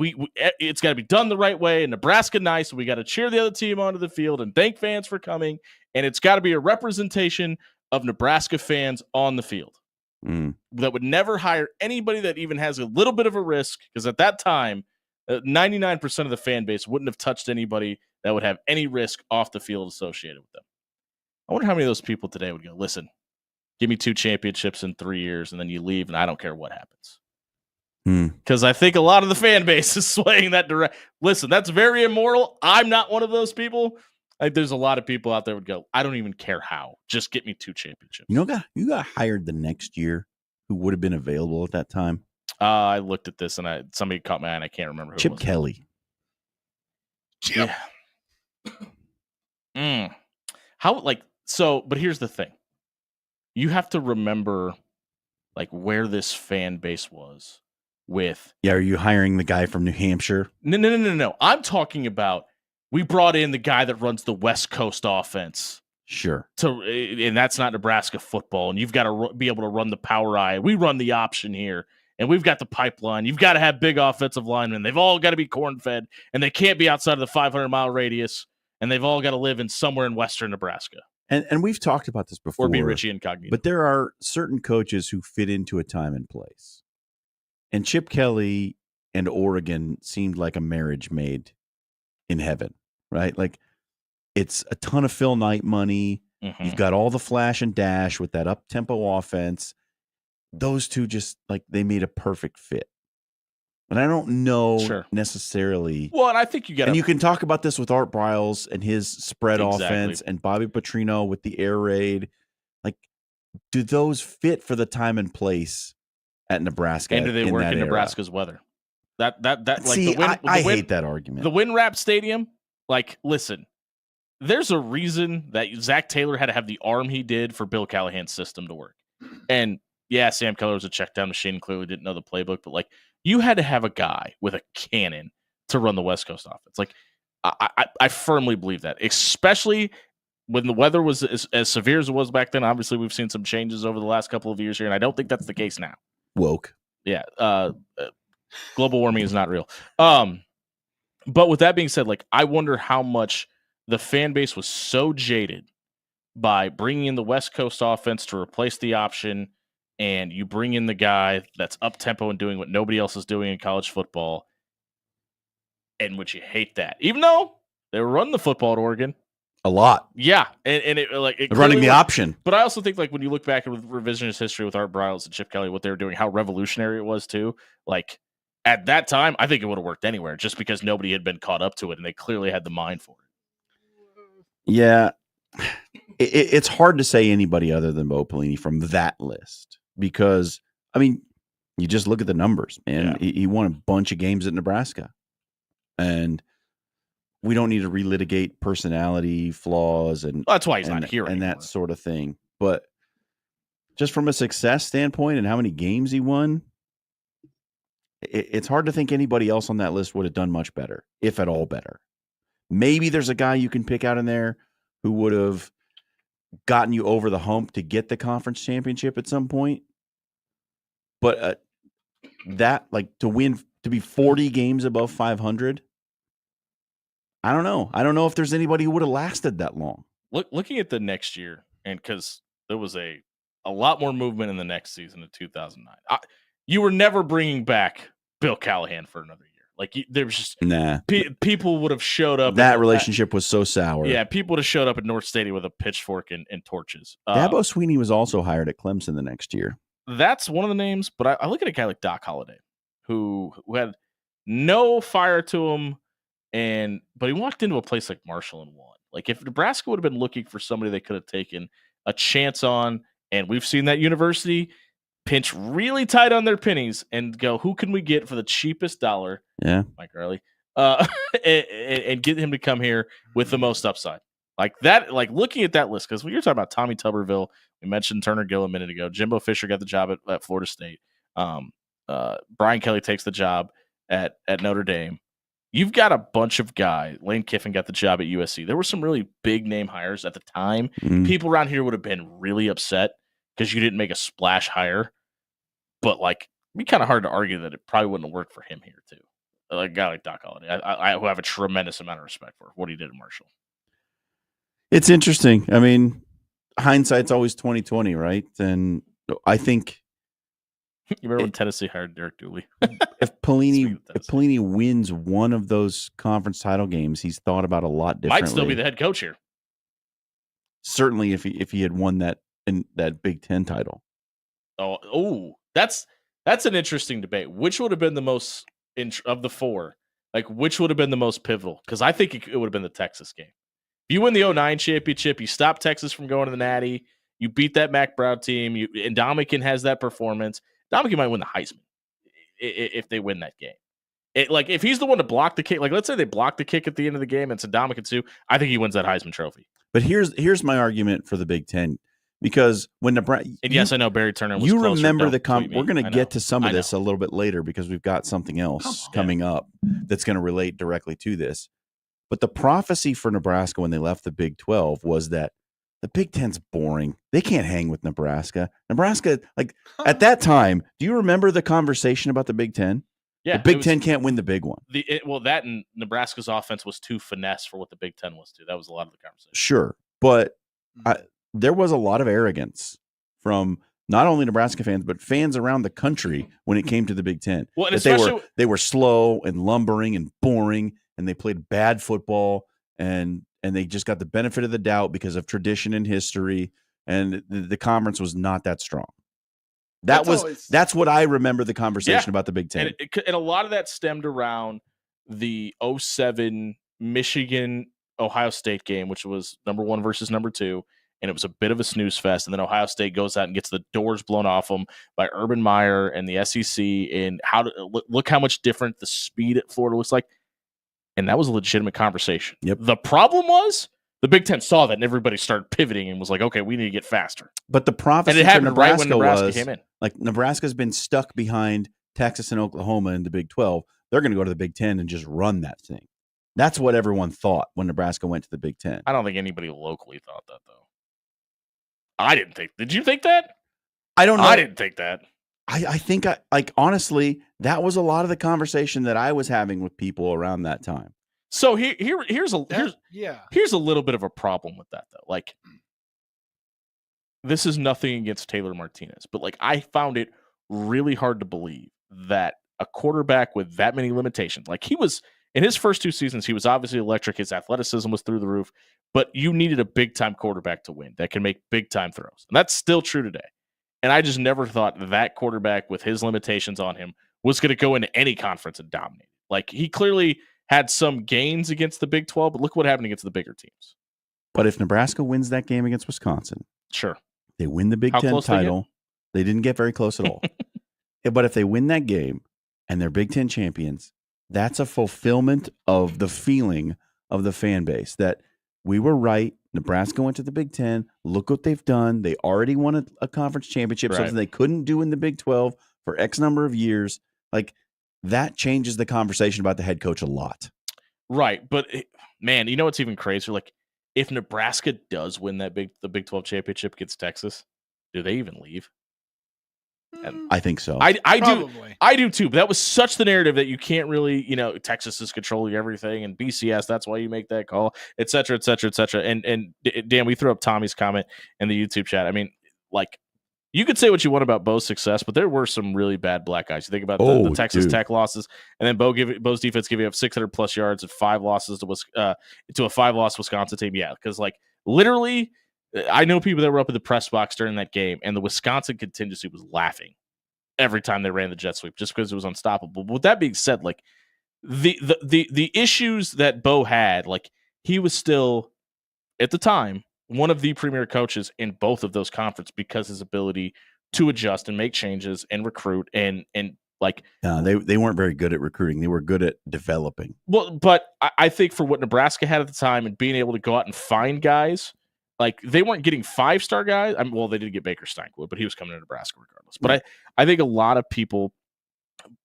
it's got to be done the right way, and Nebraska nice, and we got to cheer the other team onto the field and thank fans for coming, and it's got to be a representation of Nebraska fans on the field. That would never hire anybody that even has a little bit of a risk, because at that time, 99% of the fan base wouldn't have touched anybody that would have any risk off the field associated with them. I wonder how many of those people today would go, listen, give me 2 championships in 3 years, and then you leave, and I don't care what happens. Because I think a lot of the fan base is swaying that direction. Listen, that's very immoral. I'm not one of those people. Like, there's a lot of people out there would go, I don't even care how. Just get me 2 championships. You got hired the next year who would have been available at that time? I looked at this, and somebody caught my eye, and I can't remember who Chip it was. Kelly. Yeah. But here's the thing. You have to remember, like, where this fan base was with. Yeah, are you hiring the guy from New Hampshire? No. I'm talking about, we brought in the guy that runs the West Coast offense. Sure. And that's not Nebraska football, and you've got to be able to run the power eye. We run the option here, and we've got the pipeline. You've got to have big offensive linemen. They've all got to be corn-fed, and they can't be outside of the 500-mile radius, and they've all got to live in somewhere in western Nebraska. And we've talked about this before. Or be Richie Incognito. But there are certain coaches who fit into a time and place. And Chip Kelly and Oregon seemed like a marriage made in heaven, right? Like, it's a ton of Phil Knight money. Mm-hmm. You've got all the flash and dash with that up-tempo offense. Those two just, like, they made a perfect fit. And I don't know necessarily. Well, and I think you got. And you can talk about this with Art Briles and his spread offense, and Bobby Petrino with the air raid. Like, do those fit for the time and place at Nebraska? And do they work in Nebraska's weather? That See, like I hate that argument. The WinRap Stadium. Like, listen, there's a reason that Zach Taylor had to have the arm he did for Bill Callahan's system to work, and yeah, Sam Keller was a check down machine, clearly didn't know the playbook, but like you had to have a guy with a cannon to run the West Coast offense. Like I firmly believe that, especially when the weather was as severe as it was back then. Obviously, we've seen some changes over the last couple of years here, and I don't think that's the case now. Woke. Yeah. Global warming is not real. But with that being said, like I wonder how much the fan base was so jaded by bringing in the West Coast offense to replace the option, and you bring in the guy that's up tempo and doing what nobody else is doing in college football, and would you hate that? Even though they were running the football at Oregon. A lot. Yeah, and it like it running the option. But I also think like when you look back at revisionist history with Art Briles and Chip Kelly, what they were doing, how revolutionary it was too. Like at that time, I think it would have worked anywhere, just because nobody had been caught up to it, and they clearly had the mind for it. Yeah, it's hard to say anybody other than Bo Pelini from that list, because I mean, you just look at the numbers, man. Yeah. He won a bunch of games at Nebraska, and we don't need to relitigate personality flaws and Well, that's why he's not here and anymore. that sort of thing. But just from a success standpoint and how many games he won, it's hard to think anybody else on that list would have done much better, if at all better. Maybe there's a guy you can pick out in there who would have gotten you over the hump to get the conference championship at some point. But that, like, to be 40 games above 500, I don't know. I don't know if there's anybody who would have lasted that long. Looking at the next year, and because there was a lot more movement in the next season of 2009. You were never bringing back Bill Callahan for another year. Like there was just people would have showed up. That relationship was so sour. Yeah, people would have showed up at North Stadium with a pitchfork and torches. Dabo Swinney was also hired at Clemson the next year. That's one of the names, but I look at a guy like Doc Holliday, who had no fire to him. But he walked into a place like Marshall and won. Like if Nebraska would have been looking for somebody they could have taken a chance on, and we've seen that university pinch really tight on their pennies and go, who can we get for the cheapest dollar? Yeah, Mike Riley, and get him to come here with the most upside. Like that, like looking at that list, because when you're talking about Tommy Tuberville, we mentioned Turner Gill a minute ago. Jimbo Fisher got the job at Florida State. Brian Kelly takes the job at Notre Dame. You've got a bunch of guys. Lane Kiffin got the job at USC. There were some really big name hires at the time. Mm-hmm. People around here would have been really upset because you didn't make a splash hire. But like, it'd be kind of hard to argue that it probably wouldn't have worked for him here too. Like a guy like Doc Holliday, I have a tremendous amount of respect for what he did at Marshall. It's interesting. I mean, hindsight's always 20/20, right? And I think you remember when Tennessee hired Derek Dooley? If Pelini wins one of those conference title games, he's thought about a lot differently. Might still be the head coach here. Certainly, if he had won that Big Ten title. Oh, that's an interesting debate. Which would have been the most of the four? Like, which would have been the most pivotal? Because I think it would have been the Texas game. If you win the 2009 championship, you stop Texas from going to the Natty. You beat that Mac Brown team. And Dominican has that performance. Dominican might win the Heisman if they win that game. If he's the one to block the kick, like let's say they block the kick at the end of the game and it's a Dominican too, I think he wins that Heisman Trophy. But here's my argument for the Big Ten, because when Nebraska, and yes, I know Barry Turner was you closer. remember We're going to get to some of this a little bit later because we've got something else coming up that's going to relate directly to this. But the prophecy for Nebraska when they left the Big 12 was that the Big Ten's boring. They can't hang with Nebraska. Nebraska, like at that time, do you remember the conversation about the Big Ten? Yeah, the Big Ten can't win the big one. That and Nebraska's offense was too finesse for what the Big Ten was too. That was a lot of the conversation. Sure, but there was a lot of arrogance from not only Nebraska fans but fans around the country when it came to the Big Ten. Well, and they were slow and lumbering and boring, and they played bad football, and they just got the benefit of the doubt because of tradition and history, and the conference was not that strong. That's what I remember the conversation about the Big Ten. And a lot of that stemmed around the 2007 Michigan-Ohio State game, which was number 1 versus number 2, and it was a bit of a snooze fest. And then Ohio State goes out and gets the doors blown off them by Urban Meyer and the SEC, and look how much different the speed at Florida looks like. And that was a legitimate conversation. Yep. The problem was the Big Ten saw that and everybody started pivoting and was like, okay, we need to get faster. But the prophecy and it happened for Nebraska right when Nebraska came in. Like Nebraska's been stuck behind Texas and Oklahoma in the Big 12. They're going to go to the Big 10 and just run that thing. That's what everyone thought when Nebraska went to the Big 10. I don't think anybody locally thought that, though. I didn't think. Did you think that? I don't know. I didn't think that. I think, honestly, that was a lot of the conversation that I was having with people around that time. So here's a little bit of a problem with that, though. Like, this is nothing against Taylor Martinez, but like I found it really hard to believe that a quarterback with that many limitations, like he was in his first 2 seasons, he was obviously electric. His athleticism was through the roof, but you needed a big time quarterback to win that can make big time throws. And that's still true today. And I just never thought that quarterback with his limitations on him was going to go into any conference and dominate. Like he clearly had some gains against the Big 12, but look what happened against the bigger teams. But if Nebraska wins that game against Wisconsin, sure, they win the Big 10 title. They didn't get very close at all. But if they win that game and they're Big 10 champions, that's a fulfillment of the feeling of the fan base that we were right. Nebraska went to the Big 10. Look what they've done. They already won a conference championship, something they couldn't do in the Big 12 for X number of years. Like, that changes the conversation about the head coach a lot. Right. But, man, you know what's even crazier? Like, if Nebraska does win the Big 12 championship against Texas, do they even leave? And I think so. I do too. But that was such the narrative that you can't really, Texas is controlling everything and BCS. That's why you make that call, et cetera, et cetera, et cetera. And Dan, we threw up Tommy's comment in the YouTube chat. I mean, like, you could say what you want about Bo's success, but there were some really bad black eyes. You think about the Texas Tech losses, and then Bo's defense giving up 600 plus yards and 5 losses to a 5-loss Wisconsin team. Yeah, because like literally, I know people that were up in the press box during that game, and the Wisconsin contingency was laughing every time they ran the jet sweep just because it was unstoppable. But with that being said, like the issues that Bo had, like he was still at the time one of the premier coaches in both of those conferences because his ability to adjust and make changes and recruit and like they weren't very good at recruiting. They were good at developing. Well, but I think for what Nebraska had at the time and being able to go out and find guys, like they weren't getting 5-star guys. I mean, well, they did get Baker Steinwood, but he was coming to Nebraska regardless. But I think a lot of people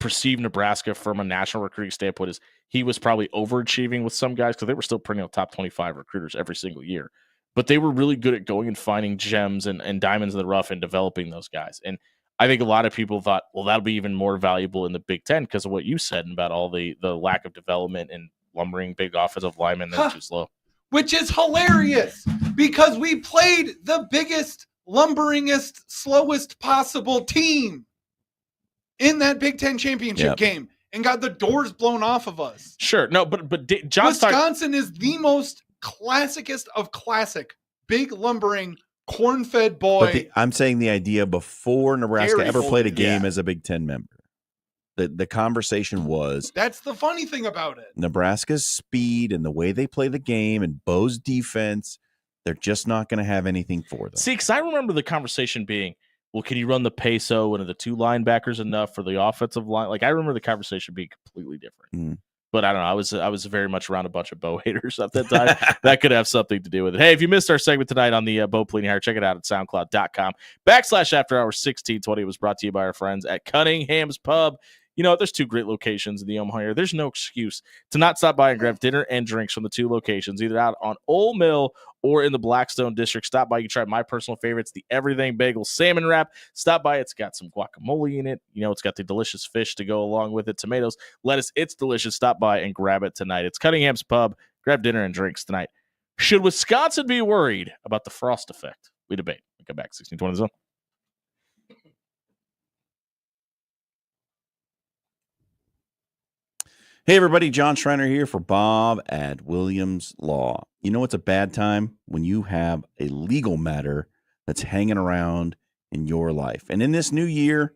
perceive Nebraska from a national recruiting standpoint as he was probably overachieving with some guys because they were still perennial top 25 recruiters every single year. But they were really good at going and finding gems and diamonds in the rough and developing those guys. And I think a lot of people thought, well, that'll be even more valuable in the Big Ten because of what you said about all the lack of development and lumbering big offensive linemen that are too slow. Which is hilarious because we played the biggest, lumberingest, slowest possible team in that Big Ten championship game and got the doors blown off of us. Sure. No, but Wisconsin is the most classicest of classic, big lumbering, corn-fed boy. But I'm saying the idea before Nebraska ever played a game as a Big Ten member. The conversation was that's the funny thing about it. Nebraska's speed and the way they play the game and Bo's defense, they're just not going to have anything for them. See, because I remember the conversation being, well, can you run the peso and are the 2 linebackers enough for the offensive line? Like I remember the conversation being completely different. But I don't know. I was very much around a bunch of Bo haters at that time. That could have something to do with it. Hey, if you missed our segment tonight on the Bo Pelini Hire, check it out at SoundCloud.com/AfterHours1620. It was brought to you by our friends at Cunningham's Pub. You know, there's 2 great locations in the Omaha area. There's no excuse to not stop by and grab dinner and drinks from the 2 locations, either out on Old Mill or in the Blackstone District. Stop by. You can try my personal favorites, the Everything Bagel Salmon Wrap. Stop by. It's got some guacamole in it. You know, it's got the delicious fish to go along with it, tomatoes, lettuce. It's delicious. Stop by and grab it tonight. It's Cunningham's Pub. Grab dinner and drinks tonight. Should Wisconsin be worried about the frost effect? We debate. We come back 1620 zone. Hey, everybody, John Schreiner here for Bob at Williams Law. You know it's a bad time when you have a legal matter that's hanging around in your life. And in this new year,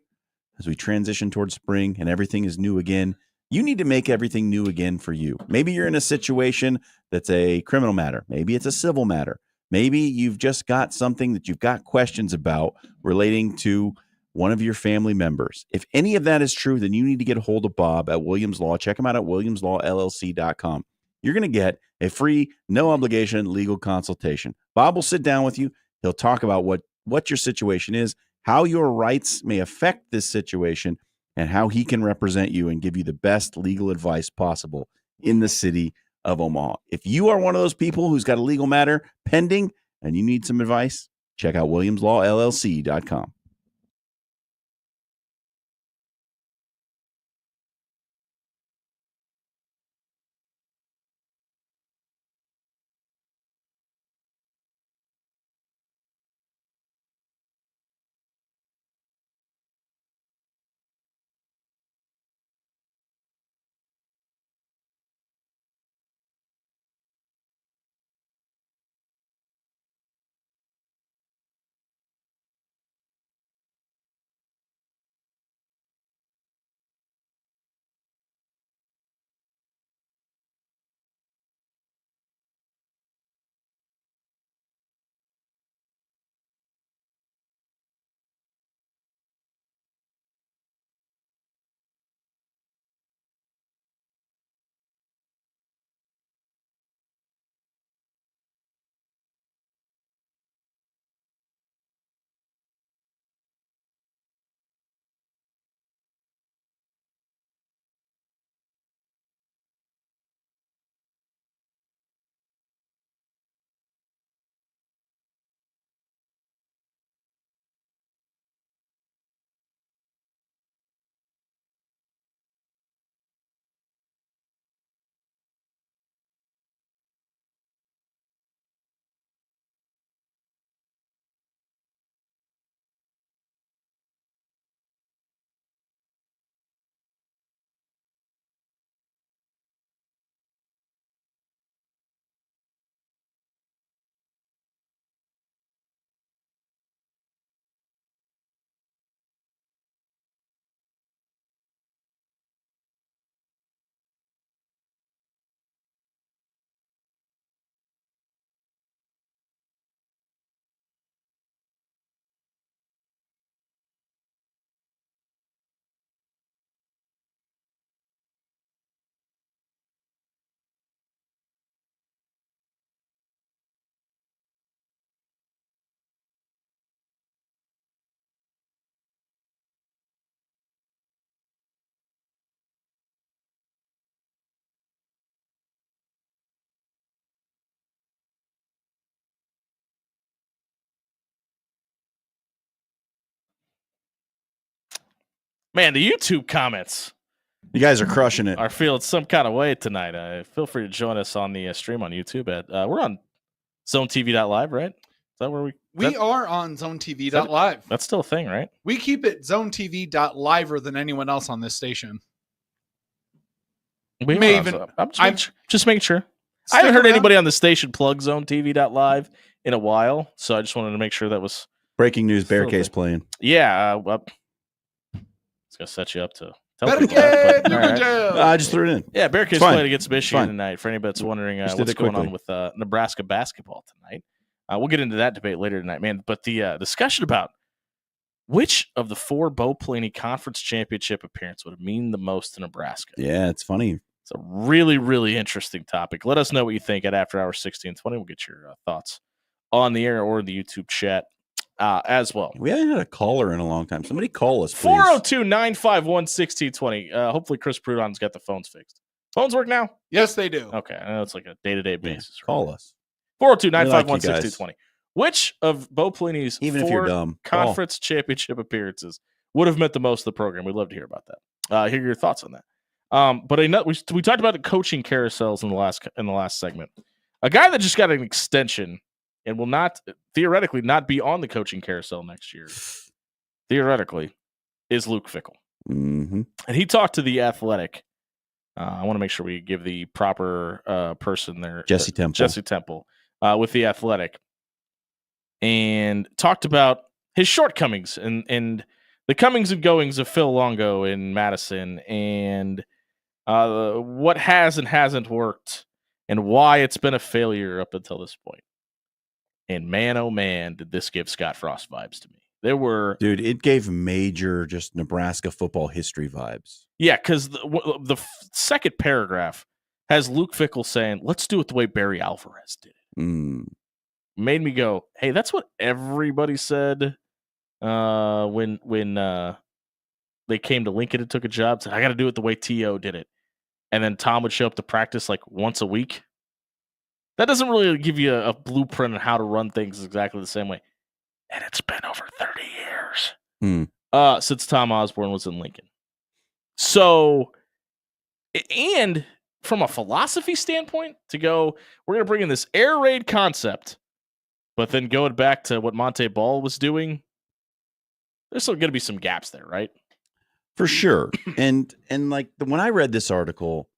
as we transition towards spring and everything is new again, you need to make everything new again for you. Maybe you're in a situation that's a criminal matter. Maybe it's a civil matter. Maybe you've just got something that you've got questions about relating to one of your family members. If any of that is true, then you need to get a hold of Bob at Williams Law. Check him out at williamslawllc.com. You're going to get a free, no obligation legal consultation. Bob will sit down with you. He'll talk about what your situation is. how your rights may affect this situation and how he can represent you and give you the best legal advice possible in the city of Omaha. If you are one of those people who's got a legal matter pending and you need some advice, check out williamslawllc.com. Man, the YouTube comments You guys are crushing it. are feeling some kind of way tonight. Feel free to join us on the stream on YouTube. We're on ZoneTV.live, right? Is that where We are on ZoneTV.live. That's still a thing, right? We keep it ZoneTV.liver than anyone else on this station. We May are on even- Zone. I'm I'm- just making sure. I Stick haven't heard around. anybody on the station plug ZoneTV.live in a while, so I just wanted to make sure that was. Breaking news, Bear Still Case there. playing. Yeah, well, it's gonna set you up to tell Better people that, get but, all right. I just threw it in. Yeah, Bearcats It's fine. playing against Michigan Fine. tonight. For anybody that's wondering Just did what's it going on quickly. with Nebraska basketball tonight, we'll get into that debate later tonight, man. But the discussion about which of the 4 Bo Pelini Conference Championship appearances would mean the most to Nebraska? Yeah, it's funny. It's a really, really interesting topic. Let us know what you think at After Hours 1620. We'll get your thoughts on the air or the YouTube chat as well. We haven't had a caller in a long time. Somebody call us, please. 402-951-1620. Hopefully Chris Prudhon's got the phones fixed. Phones work now? Yes, they do. Okay, I know it's like a day-to-day Yeah, basis. call us. 402-951-1620. Which of Bo Pelini's Even if you're 4 dumb. Call. conference championship appearances would have meant the most to the program? We'd love to hear about that. Hear your thoughts on that. But we talked about the coaching carousels in the last segment. A guy that just got an extension and will not theoretically not be on the coaching carousel next year, theoretically, is Luke Fickell. Mm-hmm. And he talked to The Athletic. I want to make sure we give the proper person there. Jesse Temple. Jesse Temple with The Athletic. And talked about his shortcomings and the comings and goings of Phil Longo in Madison and what has and hasn't worked and why it's been a failure up until this point. And man, oh man, did this give Scott Frost vibes to me. There were... Dude, it gave major just Nebraska football history vibes. Yeah, because the second paragraph has Luke Fickell saying, let's do it the way Barry Alvarez did it. Mm. Made me go, hey, that's what everybody said when they came to Lincoln and took a job. Said, I got to do it the way T.O. did it. And then Tom would show up to practice like once a week. That doesn't really give you a blueprint on how to run things exactly the same way. And it's been over 30 years since Tom Osborne was in Lincoln. So, and from a philosophy standpoint, to go, we're going to bring in this air raid concept, but then going back to what Monte Ball was doing, there's still going to be some gaps there, right? For sure. And like when I read this article,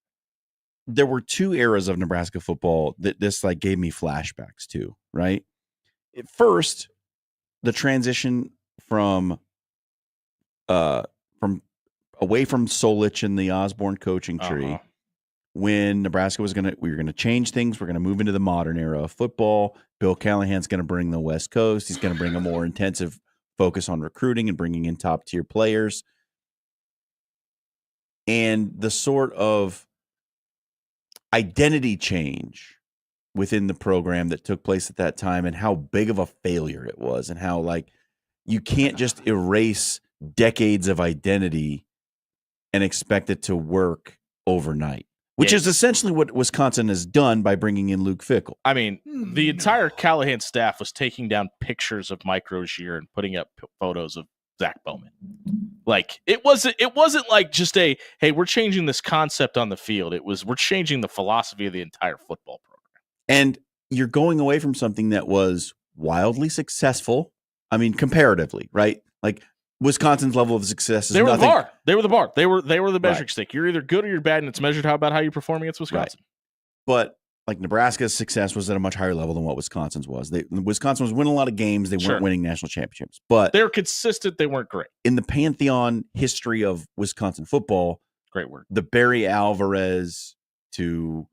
there were two eras of Nebraska football that this like gave me flashbacks to, right? At first, the transition from away from Solich and the Osborne coaching tree, when Nebraska we were gonna change things, we're gonna move into the modern era of football. Bill Callahan's gonna bring the West Coast. He's gonna bring a more intensive focus on recruiting and bringing in top tier players. And the sort of identity change within the program that took place at that time, and how big of a failure it was, and how like you can't just erase decades of identity and expect it to work overnight, which is essentially what Wisconsin has done by bringing in Luke Fickell. I mean, the entire Callahan staff was taking down pictures of Mike Rozier and putting up photos of Zach Bowman. Like it wasn't like just hey, we're changing this concept on the field. It was, we're changing the philosophy of the entire football program. And you're going away from something that was wildly successful. I mean, comparatively, right? Like Wisconsin's level of success is nothing. They were the bar. They were the measuring stick. You're either good or you're bad, and it's measured about how you perform against Wisconsin. Right. But like Nebraska's success was at a much higher level than what Wisconsin's was. Wisconsin was winning a lot of games. They weren't winning national championships, but they were consistent. They weren't great. In the pantheon history of Wisconsin football, great word. The Barry Alvarez to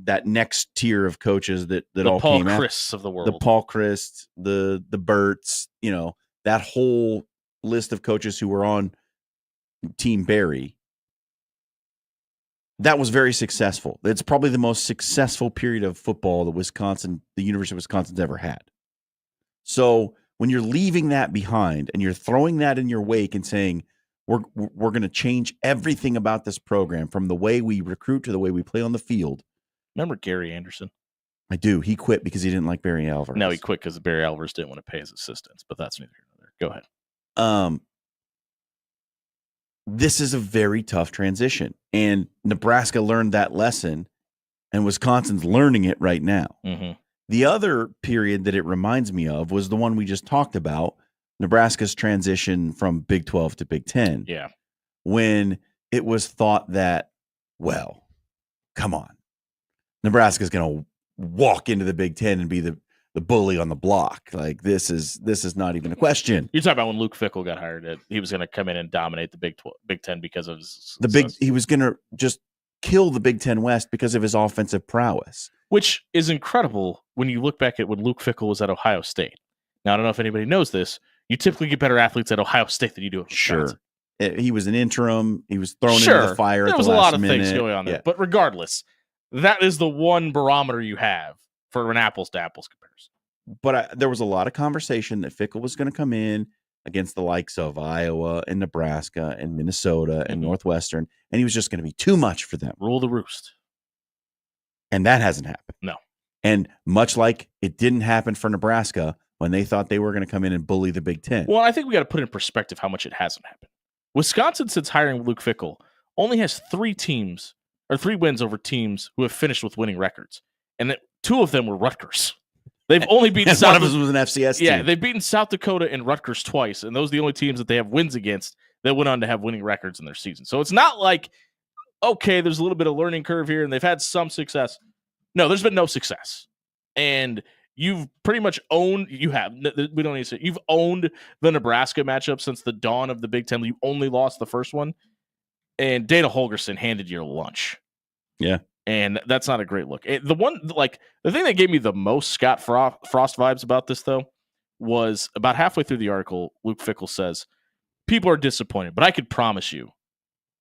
that next tier of coaches that all Paul came out. Chryst of the world. The Paul Chryst, the Burts, that whole list of coaches who were on Team Barry. That was very successful. It's probably the most successful period of football that the University of Wisconsin's ever had. So when you're leaving that behind and you're throwing that in your wake and saying, we're going to change everything about this program from the way we recruit to the way we play on the field. Remember Gary Anderson? I do. He quit because he didn't like Barry Alvarez. No, he quit because Barry Alvarez didn't want to pay his assistants, but that's neither here nor there. Go ahead. This is a very tough transition, and Nebraska learned that lesson, and Wisconsin's learning it right now. Mm-hmm. The other period that it reminds me of was the one we just talked about, Nebraska's transition from Big 12 to Big 10. Yeah. When it was thought that, well, come on, Nebraska's going to walk into the Big 10 and be the bully on the block. Like this is not even a question. You're talking about when Luke Fickell got hired. He was going to come in and dominate the Big 10 because of his he was going to just kill the Big 10 West because of his offensive prowess, which is incredible when you look back at when Luke Fickell was at Ohio State. Now I don't know if anybody knows this. You typically get better athletes at Ohio State than you do at Wisconsin. Sure, he was an interim. He was thrown into the fire. There at was the a last lot of minute. things going on there, but regardless, that is the one barometer you have for an apples to apples comparison. But there was a lot of conversation that Fickell was going to come in against the likes of Iowa and Nebraska and Minnesota and Northwestern, and he was just going to be too much for them. Rule the roost. And that hasn't happened. No. And much like it didn't happen for Nebraska when they thought they were going to come in and bully the Big Ten. Well, I think we got to put in perspective how much it hasn't happened. Wisconsin, since hiring Luke Fickell, only has 3 wins over teams who have finished with winning records. And 2 of them were Rutgers. They've only beaten one of them was an FCS team. Yeah, they've beaten South Dakota and Rutgers twice, and those are the only teams that they have wins against that went on to have winning records in their season. So it's not like, okay, there's a little bit of learning curve here, and they've had some success. No, there's been no success. And you've pretty much owned, we don't need to say, you've owned the Nebraska matchup since the dawn of the Big Ten. You only lost the first one, and Dana Holgorsen handed you lunch. Yeah. And that's not a great look. The thing that gave me the most Scott Frost vibes about this, though, was about halfway through the article, Luke Fickell says, people are disappointed, but I could promise you,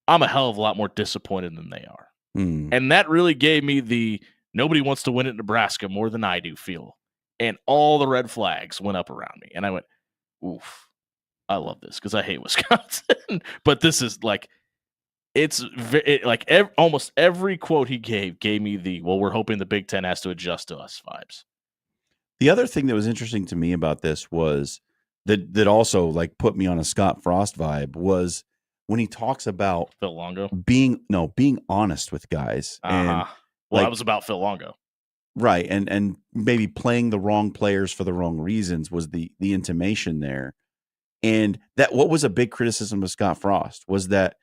I'm a hell of a lot more disappointed than they are. And that really gave me the nobody wants to win at Nebraska more than I do feel. And all the red flags went up around me. And I went, oof. I love this because I hate Wisconsin, but this is like almost every quote he gave me the well, we're hoping the Big Ten has to adjust to us vibes. The other thing that was interesting to me about this was that also like put me on a Scott Frost vibe was when he talks about Phil Longo being honest with guys. And well, like, that was about Phil Longo. Right. And maybe playing the wrong players for the wrong reasons was the intimation there. And that what was a big criticism of Scott Frost was that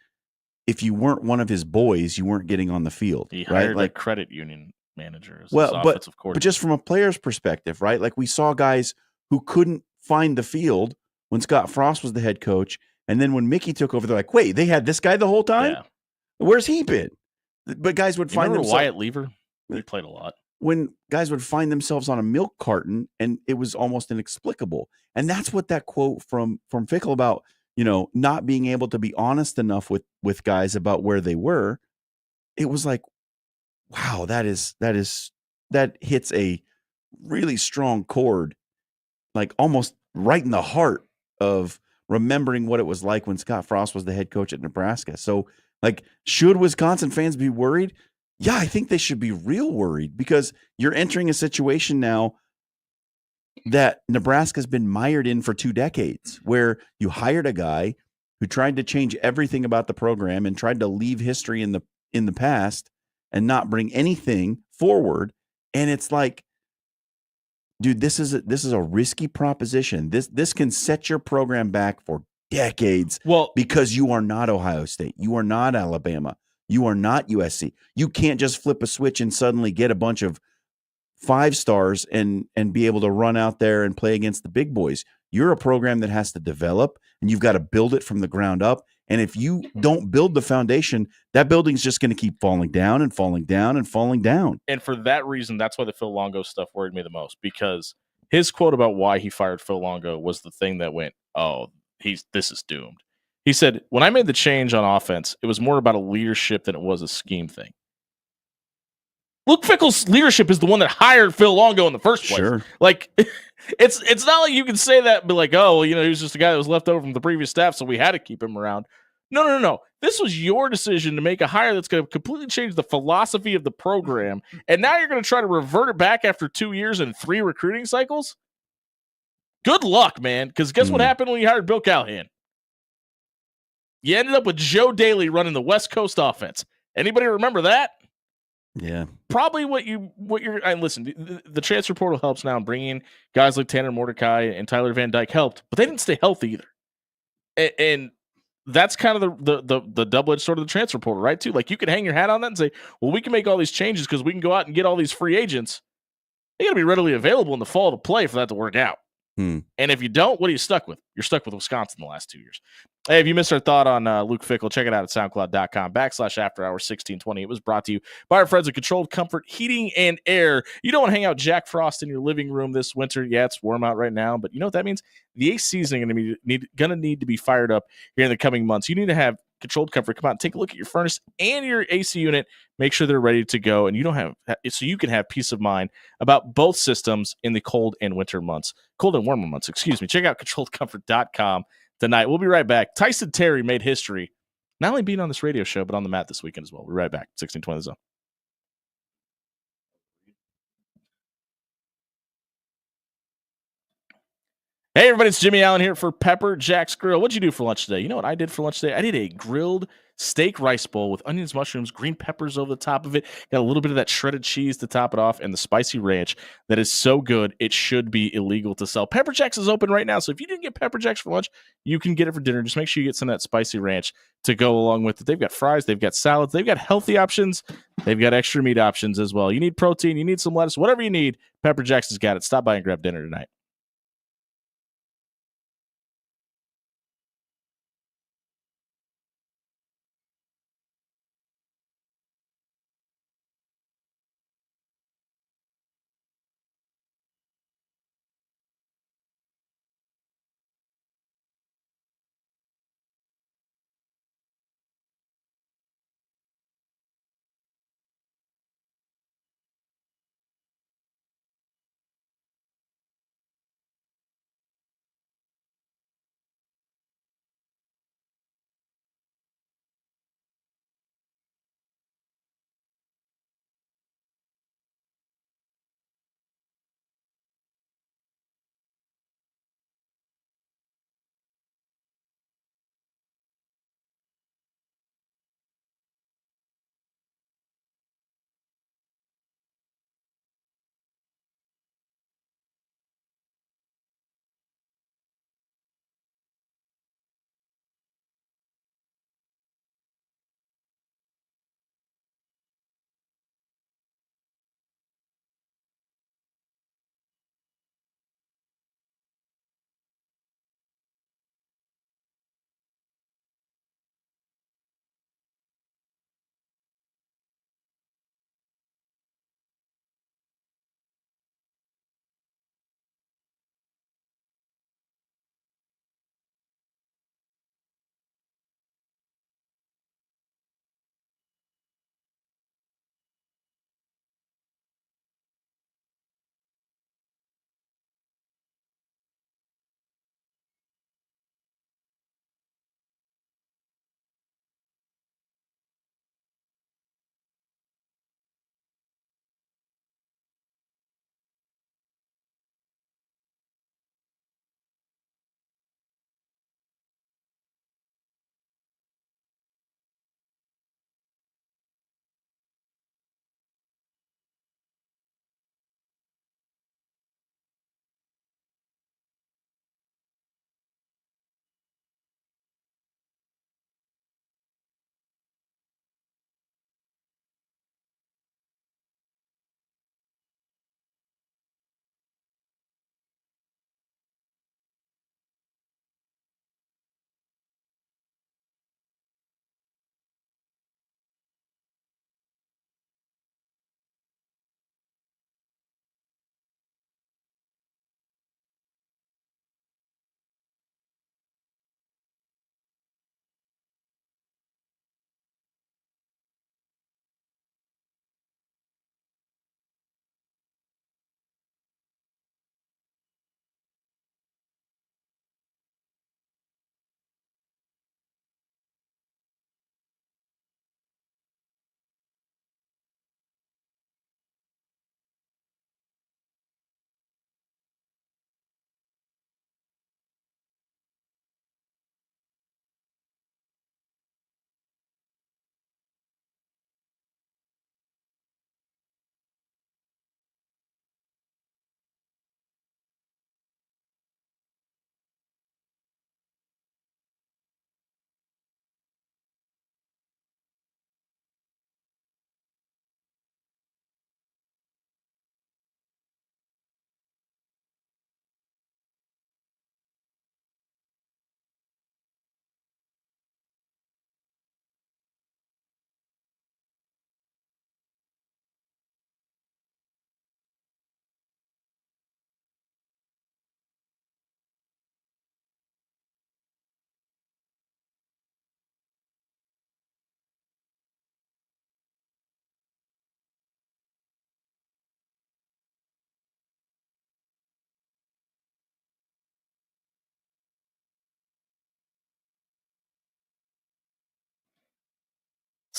if you weren't one of his boys, you weren't getting on the field. He right? hired Like a credit union manager as his well, offensive coordinator. but just from a player's perspective, right? Like we saw guys who couldn't find the field when Scott Frost was the head coach. And then when Mickey took over, they're like, wait, they had this guy the whole time? Yeah. Where's he been? But guys would find themselves Wyatt Lever? He played a lot. when guys would find themselves on a milk carton and it was almost inexplicable. And that's what that quote from Fickle about, not being able to be honest enough with guys about where they were. It was like, wow, that hits a really strong chord, like almost right in the heart of remembering what it was like when Scott Frost was the head coach at Nebraska. So like, should Wisconsin fans be worried? Yeah, I think they should be real worried because you're entering a situation now that Nebraska's been mired in for 2 decades, where you hired a guy who tried to change everything about the program and tried to leave history in the past and not bring anything forward. And it's like, dude, this is a risky proposition. This can set your program back for decades. Well, because you are not Ohio State, you are not Alabama, you are not USC. You can't just flip a switch and suddenly get a bunch of 5 stars and be able to run out there and play against the big boys. You're a program that has to develop, and you've got to build it from the ground up. And if you don't build the foundation, that building's just going to keep falling down and falling down and falling down. And for that reason, that's why the Phil Longo stuff worried me the most, because his quote about why he fired Phil Longo was the thing that went, oh, this is doomed. He said, when I made the change on offense, it was more about a leadership than it was a scheme thing. Luke Fickell's leadership is the one that hired Phil Longo in the first place. Sure. Like, it's not like you can say that and be like, oh, well, he was just a guy that was left over from the previous staff, so we had to keep him around. No. This was your decision to make a hire that's going to completely change the philosophy of the program, and now you're going to try to revert it back after 2 years and 3 recruiting cycles? Good luck, man, because guess what happened when you hired Bill Callahan? You ended up with Joe Daly running the West Coast offense. Anybody remember that? Yeah. Probably what you're. And listen, the transfer portal helps now. Bringing guys like Tanner Mordecai and Tyler Van Dyke helped, but they didn't stay healthy either. And that's kind of the double-edged sword of the transfer portal, right? Too, like you can hang your hat on that and say, well, we can make all these changes because we can go out and get all these free agents. They got to be readily available in the fall to play for that to work out. And if you don't, what are you stuck with? You're stuck with Wisconsin the last 2 years. Hey, if you missed our thought on Luke Fickell, check it out at soundcloud.com/afterhours1620. It was brought to you by our friends at Controlled Comfort Heating and Air. You don't want to hang out Jack Frost in your living room this winter. Yeah, it's warm out right now, but you know what that means? The AC is going to need to be fired up here in the coming months. You need to have Controlled Comfort come out and take a look at your furnace and your AC unit. Make sure they're ready to go, and so you can have peace of mind about both systems in the cold and warmer months. Check out ControlledComfort.com tonight. We'll be right back. Tyson Terry made history, not only being on this radio show, but on the mat this weekend as well. We'll be right back. 1620 The Zone. Hey, everybody, it's Jimmy Allen here for Pepper Jack's Grill. What'd you do for lunch today? You know what I did for lunch today? I did a grilled steak rice bowl with onions, mushrooms, green peppers over the top of it. Got a little bit of that shredded cheese to top it off and the spicy ranch that is so good, it should be illegal to sell. Pepper Jack's is open right now, so if you didn't get Pepper Jack's for lunch, you can get it for dinner. Just make sure you get some of that spicy ranch to go along with it. They've got fries, they've got salads, they've got healthy options, they've got extra meat options as well. You need protein, you need some lettuce, whatever you need, Pepper Jack's has got it. Stop by and grab dinner tonight.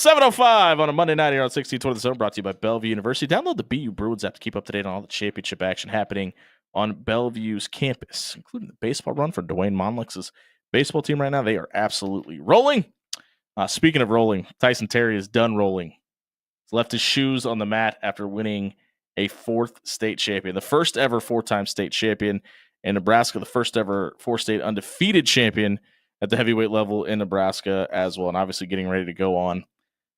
7:05 on a Monday night here on 1620 The Zone, brought to you by Bellevue University. Download the BU Bruins app to keep up to date on all the championship action happening on Bellevue's campus, including the baseball run for Dwayne Monlix's baseball team right now. They are absolutely rolling. Speaking of rolling, Tyson Terry is done rolling. He's left his shoes on the mat after winning a 4th state champion, the first ever 4-time state champion in Nebraska, the first ever 4-state undefeated champion at the heavyweight level in Nebraska as well, and obviously getting ready to go on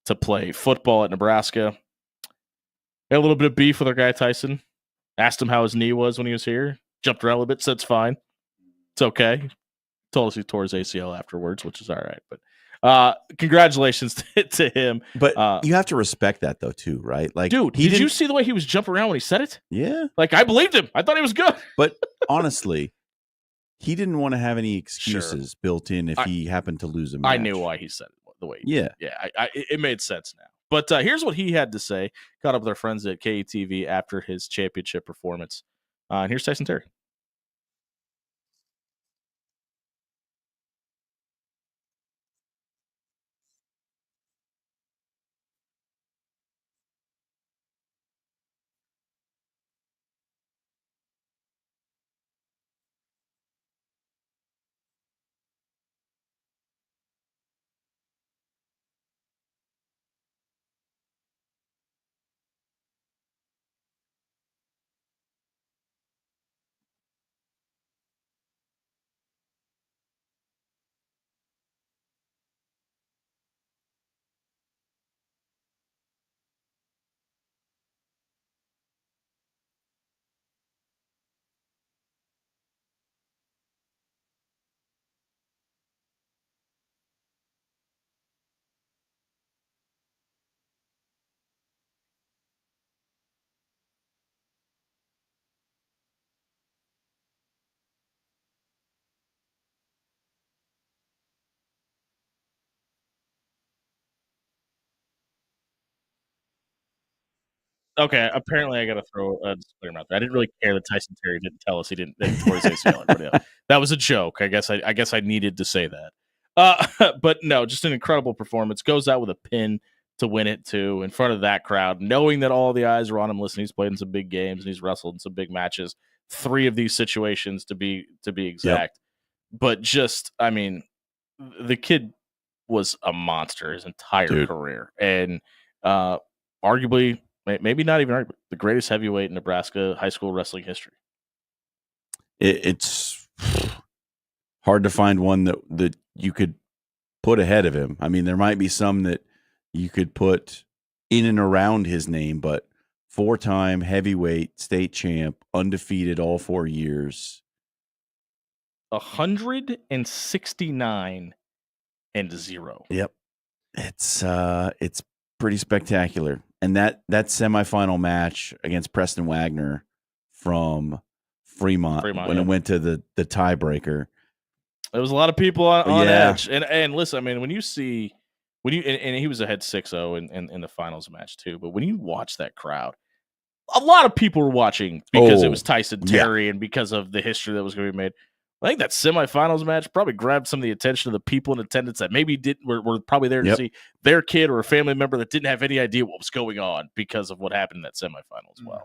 to play football at Nebraska. Had a little bit of beef with our guy Tyson. Asked him how his knee was when he was here. Jumped around a little bit, said it's fine. It's okay. Told us he tore his ACL afterwards, which is all right. But congratulations to him. But you have to respect that though too, right? Like, dude, did you see the way he was jumping around when he said it? Yeah. Like, I believed him. I thought he was good. But honestly, he didn't want to have any excuses built in if he happened to lose a match. I knew why he said it the way he did. Yeah. It made sense now. But here's what he had to say. Caught up with our friends at KETV after his championship performance. And here's Tyson Terry. Okay, apparently I got to throw a disclaimer out there. I didn't really care that Tyson Terry didn't tell us he didn't tore his ACL. That was a joke. I guess I needed to say that. But no, just an incredible performance. Goes out with a pin to win it too, in front of that crowd, knowing that all the eyes are on him. Listen, he's played in some big games and he's wrestled in some big matches. 3 of these situations to be exact. Yep. But just, I mean, the kid was a monster his entire career, and arguably. Maybe not even the greatest heavyweight in Nebraska high school wrestling history. It's hard to find one that you could put ahead of him. I mean, there might be some that you could put in and around his name, but 4-time heavyweight state champ, undefeated all 4 years. 169-0. Yep. It's pretty spectacular. And that semifinal match against Preston Wagner from Fremont when it went to the tiebreaker. There was a lot of people on edge. And listen, I mean, when you see and he was ahead 6-0 in the finals match too. But when you watch that crowd, a lot of people were watching because it was Tyson Terry and because of the history that was going to be made. I think that semifinals match probably grabbed some of the attention of the people in attendance that maybe were probably there to see their kid or a family member that didn't have any idea what was going on because of what happened in that semifinal as well.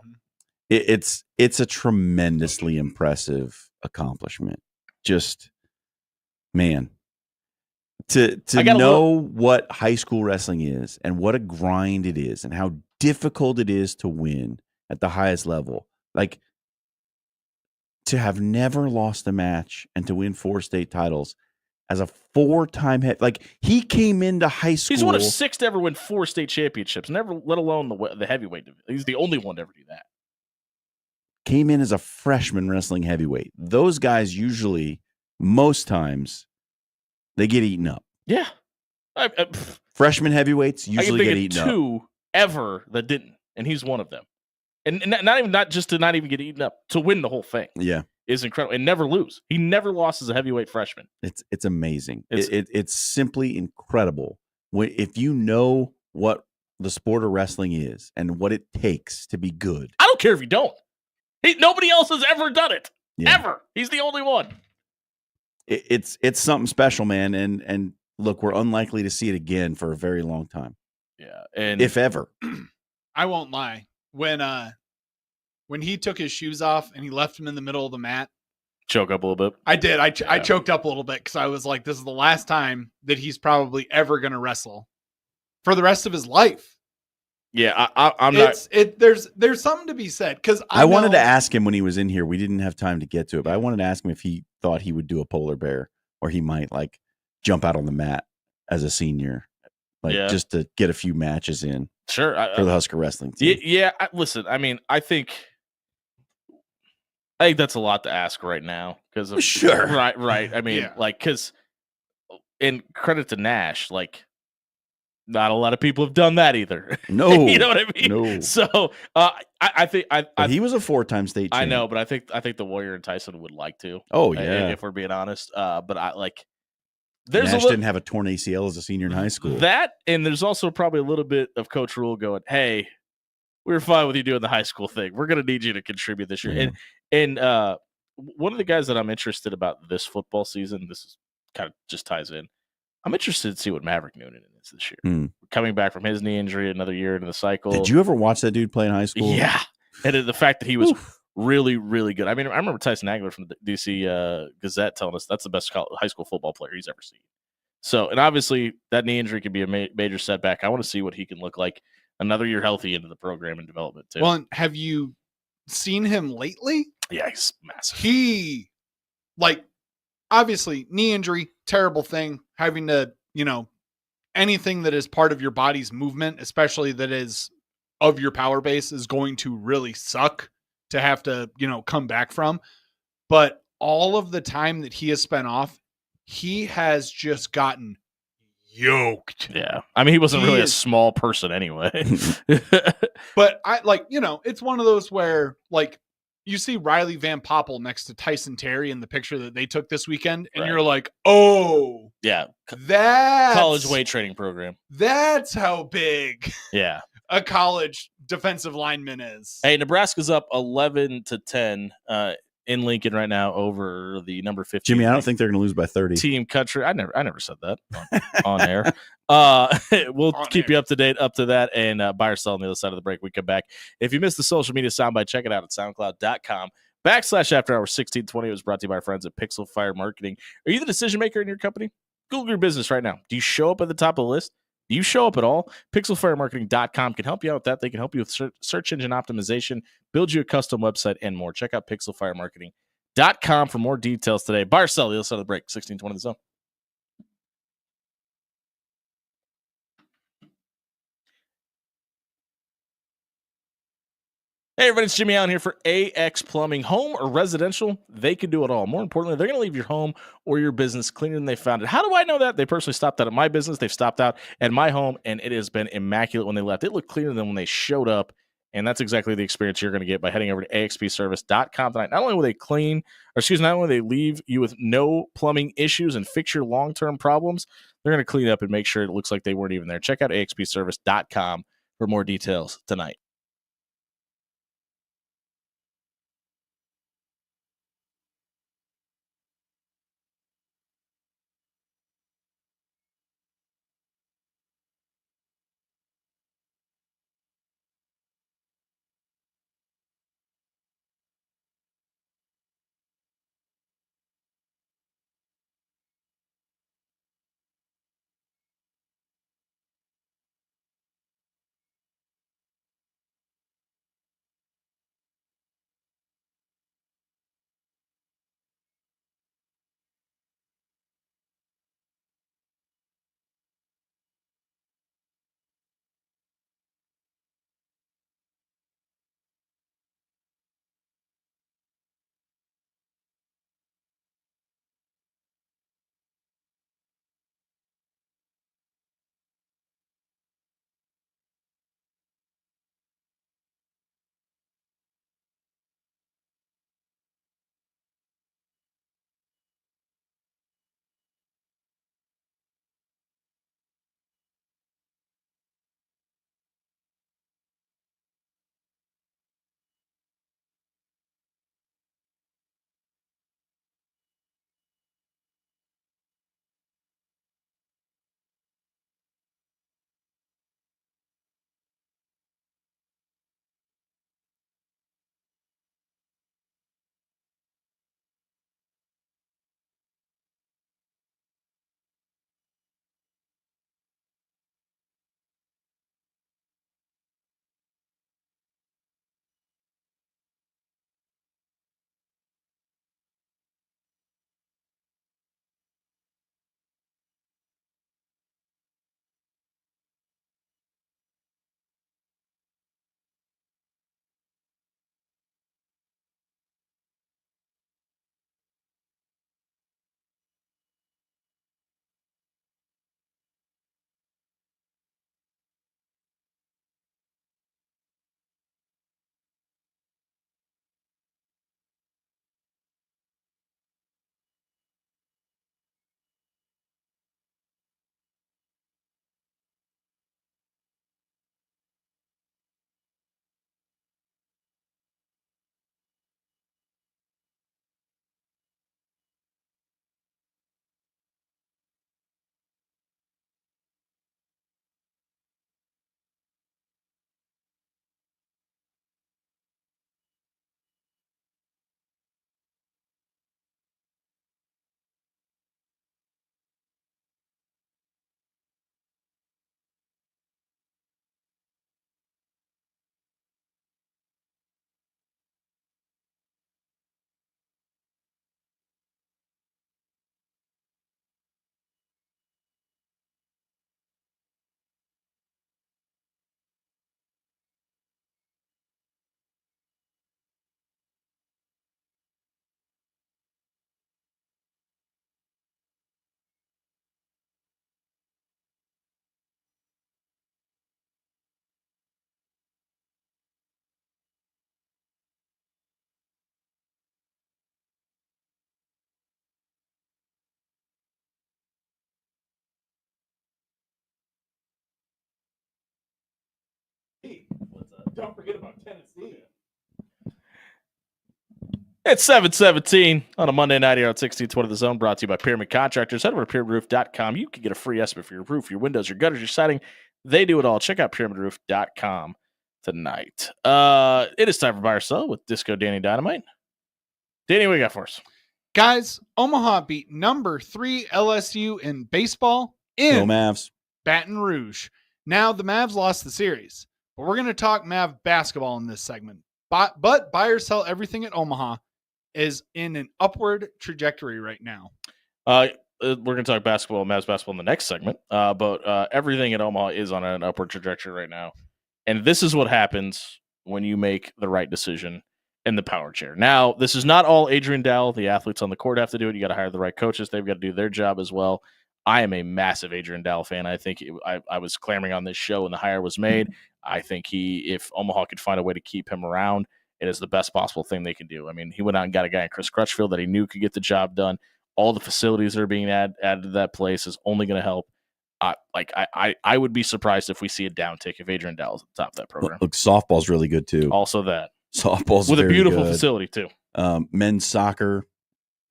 It's a tremendously impressive accomplishment. Just, man, to know what high school wrestling is and what a grind it is and how difficult it is to win at the highest level. Like, to have never lost a match and to win 4 state titles as a 4-time head, like he came into high school. He's one of 6 to ever win 4 state championships, never, let alone the heavyweight. He's the only one to ever do that. Came in as a freshman wrestling heavyweight. Those guys usually, most times, they get eaten up. Yeah. Freshman heavyweights usually get eaten up. 2 ever that didn't, and he's one of them. And not just to not even get eaten up, to win the whole thing. Yeah. Is incredible. And never lose. He never lost as a heavyweight freshman. It's amazing. It's simply incredible. If you know what the sport of wrestling is and what it takes to be good. I don't care if you don't. Nobody else has ever done it. Yeah. Ever. He's the only one. It's something special, man. And look, we're unlikely to see it again for a very long time. Yeah, and if ever. I won't lie. When he took his shoes off and he left him in the middle of the mat, choke up a little bit. I did. I Yeah. choked up a little bit because I was like, this is the last time that he's probably ever going to wrestle for the rest of his life. Yeah, I'm not. There's something to be said because I wanted to ask him when he was in here. We didn't have time to get to it, but I wanted to ask him if he thought he would do a polar bear or he might like jump out on the mat as a senior, like Yeah. just to get a few matches in Sure, for the Husker wrestling team. yeah. Listen, I mean, I think that's a lot to ask right now because of Sure. right. I mean, Yeah. like, because, and credit to Nash, like, not a lot of people have done that either. No, you know what I mean? no. So, I think But he was a 4-time state champ. I know, but I think the Warrior and Tyson would like to. Oh yeah. If we're being honest. But I like. There's Nash a didn't have a torn ACL as a senior in high school. That, and there's also probably a little bit of Coach Rule going, "Hey, we were fine with you doing the high school thing. We're going to need you to contribute this year." Yeah. And one of the guys that I'm interested about this football season, this is kind of just ties in. I'm interested to see what Maverick Noonan is this year. Coming back from his knee injury, another year into the cycle. Did you ever watch that dude play in high school? Yeah, and the fact that he was really, really good. I mean, I remember Tyson Agler from the DC Gazette telling us that's the best high school football player he's ever seen. So, and obviously that knee injury could be a major setback. I want to see what he can look like another year healthy into the program and development too. Well, have you seen him lately? Yeah, he's massive. He, like, obviously knee injury, terrible thing. Having to, anything that is part of your body's movement, especially that is of your power base, is going to really suck to have to, come back from. But all of the time that he has spent off, he has just gotten yoked. Yeah. I mean, he wasn't He really a is- small person anyway. But I it's one of those where like you see Riley Van Poppel next to Tyson Terry in the picture that they took this weekend, and Right. you're like, oh, Yeah. that's College weight training program. That's how big Yeah. a college defensive lineman is. Hey, Nebraska's up 11-10 in Lincoln right now over the number 15. Jimmy, I don't think they're going to lose by 30. Team Country. I never said that on air. We'll On keep air. you up to date up to that and buy or sell on the other side of the break. We come back. If you missed the social media soundbite, check it out at soundcloud.com/after hours 1620. It was brought to you by our friends at Pixel Fire Marketing. Are you the decision maker in your company? Google your business right now. Do you show up at the top of the list? Do you show up at all? PixelFireMarketing.com can help you out with that. They can help you with search engine optimization, build you a custom website, and more. Check out PixelFireMarketing.com for more details today. Buy or sell, the other side of the break. 1620 the zone. Hey, everybody, it's Jimmy Allen here for AX Plumbing. Home or residential, they can do it all. More importantly, they're going to leave your home or your business cleaner than they found it. How do I know that? They personally stopped out at my business. They've stopped out at my home, and it has been immaculate when they left. It looked cleaner than when they showed up, and that's exactly the experience you're going to get by heading over to axpservice.com tonight. Not only will they not only will they leave you with no plumbing issues and fix your long-term problems, they're going to clean up and make sure it looks like they weren't even there. Check out axpservice.com for more details tonight. Don't forget about Tennessee. It's 7:17 on a Monday night here on 1620 The Zone, brought to you by Pyramid Contractors. Head over to pyramidroof.com. You can get a free estimate for your roof, your windows, your gutters, your siding. They do it all. Check out pyramidroof.com tonight. It is time for Buy or Sell with Disco Danny Dynamite. Danny, what you got for us? Guys, Omaha beat number 3 LSU in baseball Go in Mavs. Baton Rouge. Now, the Mavs lost the series, but we're going to talk Mav basketball in this segment. But Buy or Sell everything at Omaha is in an upward trajectory right now. We're going to talk basketball, Mavs basketball in the next segment, but everything at Omaha is on an upward trajectory right now. And this is what happens when you make the right decision in the power chair. Now, this is not all Adrian Dowell. The athletes on the court have to do it. You got to hire the right coaches. They've got to do their job as well. I am a massive Adrian Dowell fan. I think I was clamoring on this show when the hire was made. I think if Omaha could find a way to keep him around, it is the best possible thing they can do. I mean, he went out and got a guy in Chris Crutchfield that he knew could get the job done. All the facilities that are being added to that place is only going to help. I would be surprised if we see a downtick if Adrian Dowell's at the top of that program. Look, softball's really good too. Also that. Softball's with a very beautiful good. facility too. Men's soccer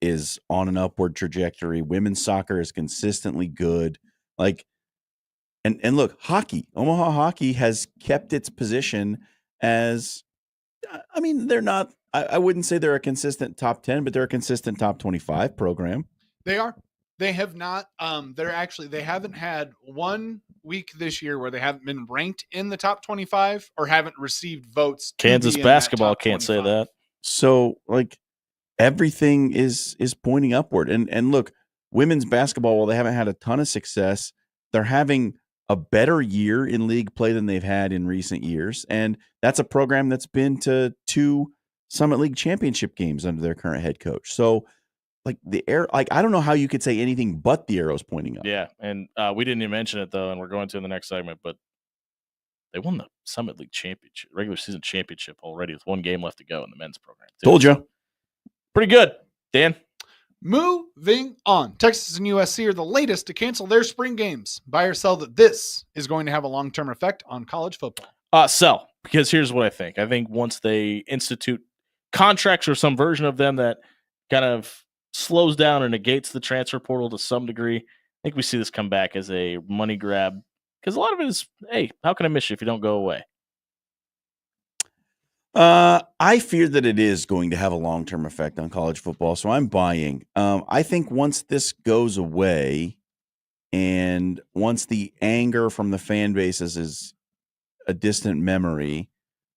is on an upward trajectory. Women's soccer is consistently good. And look, hockey. Omaha hockey has kept its position as, I mean, they're not, I wouldn't say they're a consistent top 10, but they're a consistent top 25 program. They are. They have not. They haven't had 1 week this year where they haven't been ranked in the top 25 or haven't received votes. to Kansas be in that basketball top can't say 25. that. So everything is pointing upward. And look, women's basketball, while they haven't had a ton of success, they're having a better year in league play than they've had in recent years. And that's a program that's been to 2 Summit League championship games under their current head coach. So I don't know how you could say anything but the arrow's pointing up. Yeah, and we didn't even mention it though, and we're going to in the next segment, but they won the Summit League championship, regular season championship already with 1 game left to go in the men's program. Too. Told you. Pretty good, Dan. Moving on. Texas and USC are the latest to cancel their spring games. Buy or sell that this is going to have a long-term effect on college football. Sell, because here's what I think. I think once they institute contracts or some version of them that kind of slows down and negates the transfer portal to some degree, I think we see this come back as a money grab, because a lot of it is, hey, how can I miss you if you don't go away? I fear that it is going to have a long-term effect on college football, so I'm buying. I think once this goes away and once the anger from the fan bases is a distant memory,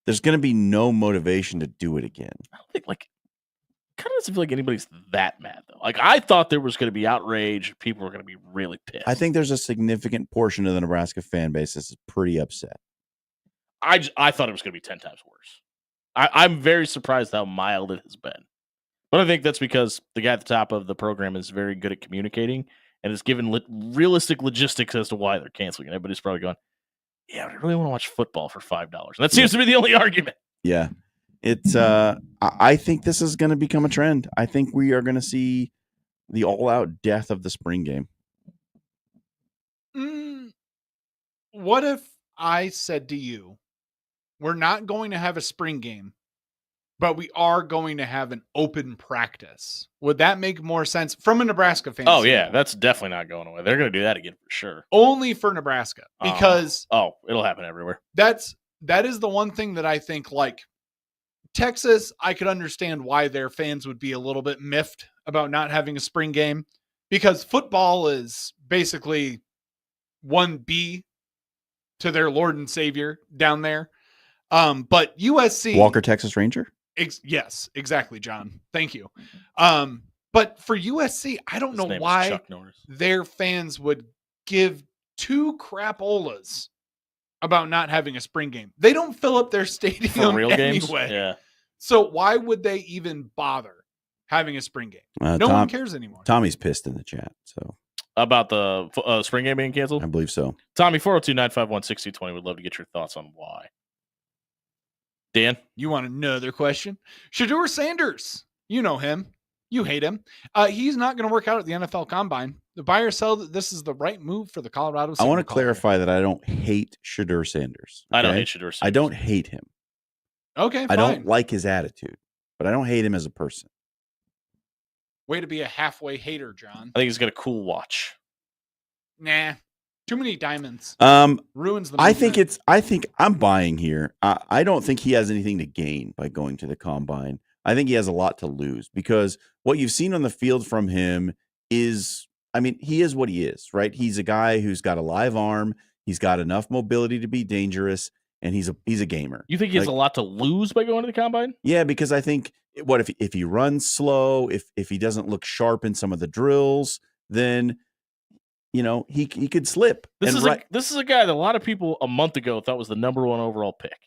there's going to be no motivation to do it again. I don't think, kind of doesn't feel like anybody's that mad, though. I thought there was going to be outrage. People were going to be really pissed. I think there's a significant portion of the Nebraska fan base that's pretty upset. I thought it was going to be 10 times worse. I'm very surprised how mild it has been. But I think that's because the guy at the top of the program is very good at communicating and has given realistic logistics as to why they're canceling it. Everybody's probably going, yeah, I really want to watch football for $5. And that seems to be the only argument. Yeah. It's I think this is going to become a trend. I think we are going to see the all-out death of the spring game. What if I said to you, we're not going to have a spring game, but we are going to have an open practice? Would that make more sense from a Nebraska fan? Oh, yeah, that's definitely not going away. They're going to do that again for sure. Only for Nebraska, because it'll happen everywhere. that is the one thing that I think, Texas, I could understand why their fans would be a little bit miffed about not having a spring game, because football is basically 1B to their Lord and Savior down there. But USC, Walker, Texas Ranger? Yes, exactly, John. Thank you. But for USC, I don't know why their fans would give 2 crapolas about not having a spring game. They don't fill up their stadium for real anyway. Games? Yeah. So why would they even bother having a spring game? No one cares anymore. Tommy's pissed in the chat. So about the spring game being canceled? I believe so. Tommy, 402-951-6020. Would love to get your thoughts on why. Dan? You want another question? Shedeur Sanders. You know him. You hate him. He's not going to work out at the NFL Combine. The buy or sell that this is the right move for the Colorado. I want to clarify that I don't hate Shedeur Sanders. Okay? I don't hate Shedeur Sanders. I don't hate him. Okay, fine. I don't like his attitude, but I don't hate him as a person. Way to be a halfway hater, John. I think he's got a cool watch. Nah. Too many diamonds. Ruins the I movement. think I'm buying here. I don't think he has anything to gain by going to the combine. I think he has a lot to lose because what you've seen on the field from him is, I mean, he is what he is, right? He's a guy who's got a live arm. He's got enough mobility to be dangerous, and he's a gamer. You think he has a lot to lose by going to the combine? Yeah, because I think if he runs slow, if he doesn't look sharp in some of the drills, then he could slip. This is a guy that a lot of people a month ago thought was the number 1 overall pick,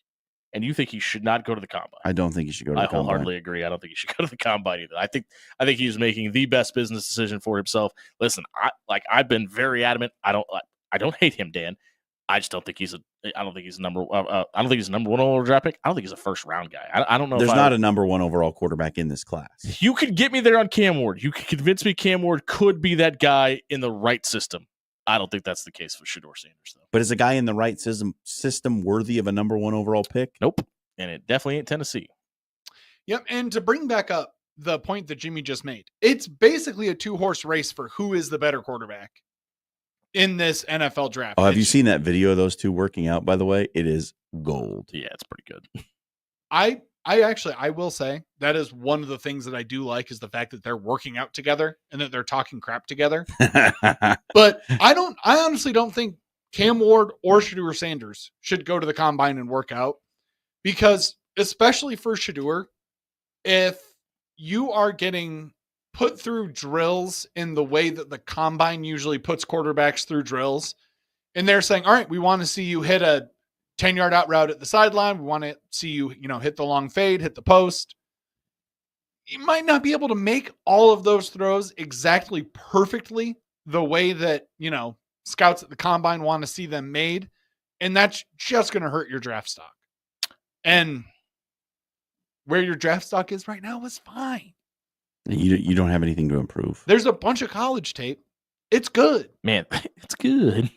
and you think he should not go to the combine. I don't think he should go to the combine. I wholeheartedly agree. I don't think he should go to the combine either. I think he's making the best business decision for himself. Listen, I've been very adamant. I don't hate him, Dan. I just don't think he's number 1 overall draft pick. I don't think he's a first round guy. I don't know. There's not a number 1 overall quarterback in this class. You could get me there on Cam Ward. You could convince me Cam Ward could be that guy in the right system. I don't think that's the case for Shedeur Sanders, though. But is a guy in the right system worthy of a number 1 overall pick? Nope. And it definitely ain't Tennessee. Yep. And to bring back up the point that Jimmy just made, it's basically a 2-horse race for who is the better quarterback in this NFL draft. Oh, have you seen that video of those two working out, by the way? It is gold. Yeah, it's pretty good. I will say that is one of the things that I do like is the fact that they're working out together and that they're talking crap together. But I honestly don't think Cam Ward or Shedeur Sanders should go to the combine and work out, because especially for Shedeur, if you are getting put through drills in the way that the combine usually puts quarterbacks through drills, and they're saying, all right, we want to see you hit a 10-yard out route at the sideline. We want to see you, hit the long fade, hit the post. You might not be able to make all of those throws exactly perfectly the way that, scouts at the combine want to see them made. And that's just going to hurt your draft stock. And where your draft stock is right now is fine. You don't have anything to improve. There's a bunch of college tape. It's good. Man, it's good.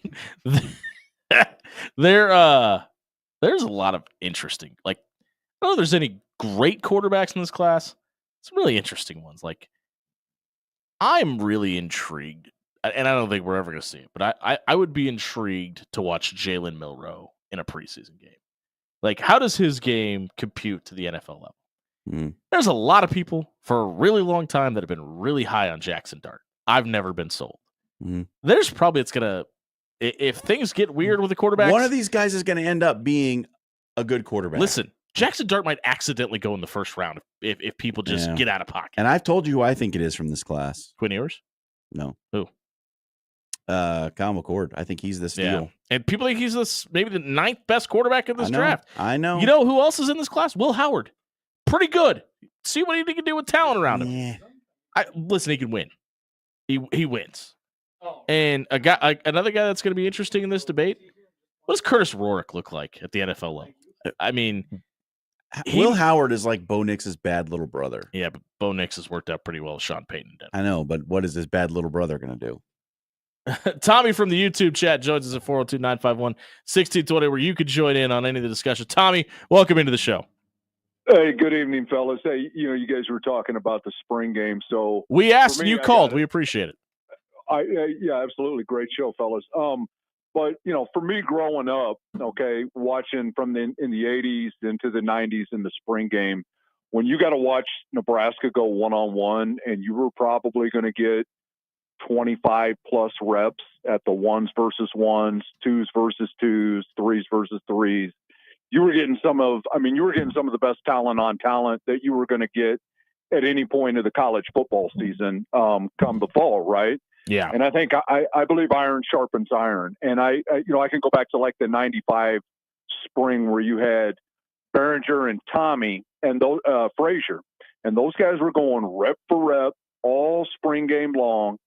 There's a lot of interesting, I don't know if there's any great quarterbacks in this class. Some really interesting ones. I'm really intrigued, and I don't think we're ever going to see it, but I would be intrigued to watch Jalen Milroe in a preseason game. How does his game compute to the NFL level? There's a lot of people for a really long time that have been really high on Jackson Dart. I've never been sold. There's probably, if things get weird with the quarterbacks, one of these guys is going to end up being a good quarterback. Listen, Jackson Dart might accidentally go in the first round if people just get out of pocket. And I've told you who I think it is from this class. Quinn Ewers? No. Who? Kyle McCord. I think he's the steal. Yeah. And people think he's maybe the 9th best quarterback in this draft. I know. You know who else is in this class? Will Howard. Pretty good. See what he can do with talent around him. Listen, he can win. He wins. And another guy that's going to be interesting in this debate, what does Curtis Rourke look like at the NFL level? I mean, Will Howard is like Bo Nix's bad little brother. Yeah, but Bo Nix has worked out pretty well with Sean Payton. I know, but what is his bad little brother going to do? Tommy from the YouTube chat joins us at 402-951-1620, where you could join in on any of the discussion. Tommy, welcome into the show. Hey, good evening, fellas. Hey, you guys were talking about the spring game, so we asked and you called. We appreciate it. Yeah, absolutely, great show, fellas. But for me, growing up, watching from in the '80s into the '90s in the spring game, when you got to watch Nebraska go one-on-one, and you were probably going to get 25 plus reps at the 1s versus 1s, 2s versus 2s, 3s versus 3s. You were getting some of the best talent on talent that you were going to get at any point of the college football season come the fall, right? Yeah. And I think I believe iron sharpens iron. And I can go back to the 95 spring where you had Behringer and Tommy and those Frazier, and those guys were going rep for rep all spring game long.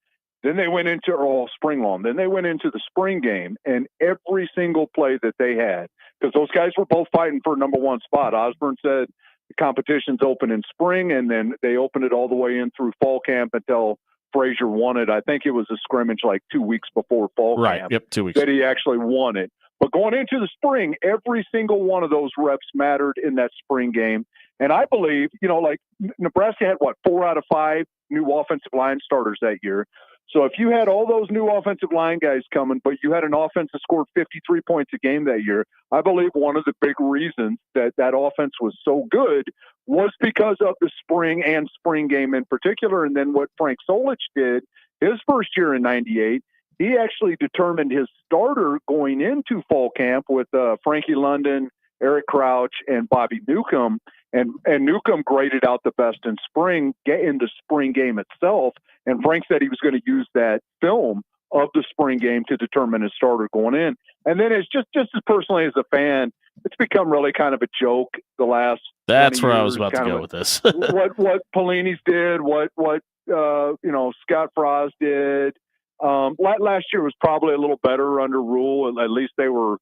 Then they went into all spring long. Then they went into the spring game, and every single play that they had, because those guys were both fighting for number 1 spot. Osborne said the competition's open in spring, and then they opened it all the way in through fall camp until Frazier won it. I think it was a scrimmage 2 weeks before fall camp. Yep, 2 weeks. That he actually won it. But going into the spring, every single one of those reps mattered in that spring game. And I believe, like Nebraska had 4 out of 5 new offensive line starters that year. So if you had all those new offensive line guys coming, but you had an offense that scored 53 points a game that year, I believe one of the big reasons that offense was so good was because of the spring and spring game in particular. And then what Frank Solich did his first year in 98, he actually determined his starter going into fall camp with Frankie London, Eric Crouch, and Bobby Newcomb. And Newcomb graded out the best in the spring game itself. And Frank said he was going to use that film of the spring game to determine his starter going in. And then it's just as personally as a fan, it's become really kind of a joke the last. That's where I was about to go with this. what Pelini's did, what Scott Frost did. Last year was probably a little better under Rule. At least they were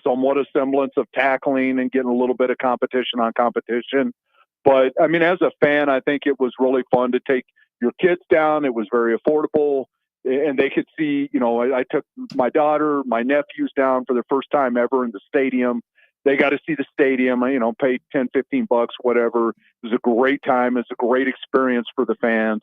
somewhat a semblance of tackling and getting a little bit of competition on competition. But I mean, as a fan, I think it was really fun to take your kids down. It was very affordable, and they could see, I took my daughter, my nephews down for the first time ever in the stadium. They got to see the stadium, paid $10, $15, whatever. It was a great time. It's a great experience for the fans.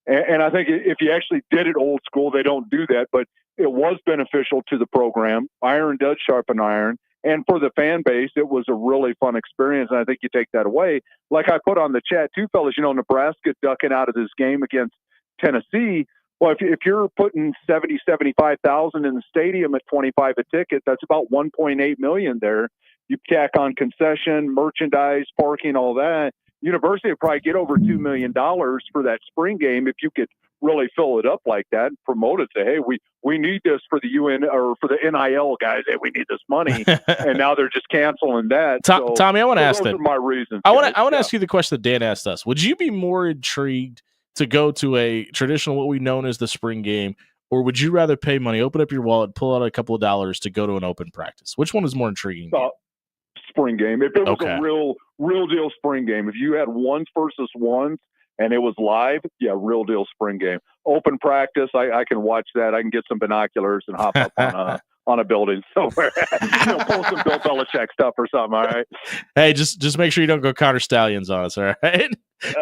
And I think if you actually did it old school, they don't do that, but it was beneficial to the program. Iron does sharpen iron. And for the fan base, it was a really fun experience. And I think you take that away. Like I put on the chat too, fellas, Nebraska ducking out of this game against Tennessee. Well, if you're putting 75,000 in the stadium at 25 a ticket, that's about 1.8 million there. You tack on concession, merchandise, parking, all that. University would probably get over $2 million for that spring game if you could really fill it up like that and promote it. Say, hey, we need this for the UN or for the NIL guys. Hey, we need this money, and now they're just canceling that. Tommy, I want to ask that. Those are my reasons. I want to ask you the question that Dan asked us. Would you be more intrigued to go to a traditional, what we known as the spring game, or would you rather pay money, open up your wallet, pull out a couple of dollars to go to an open practice? Which one is more intriguing? Spring game. If it was a real deal spring game, if you had ones versus ones and it was live, real deal spring game. Open practice, I can watch that. I can get some binoculars and hop up on a building somewhere. Pull some Bill Belichick stuff or something. All right. Hey, just make sure you don't go Connor Stallions on us. All right.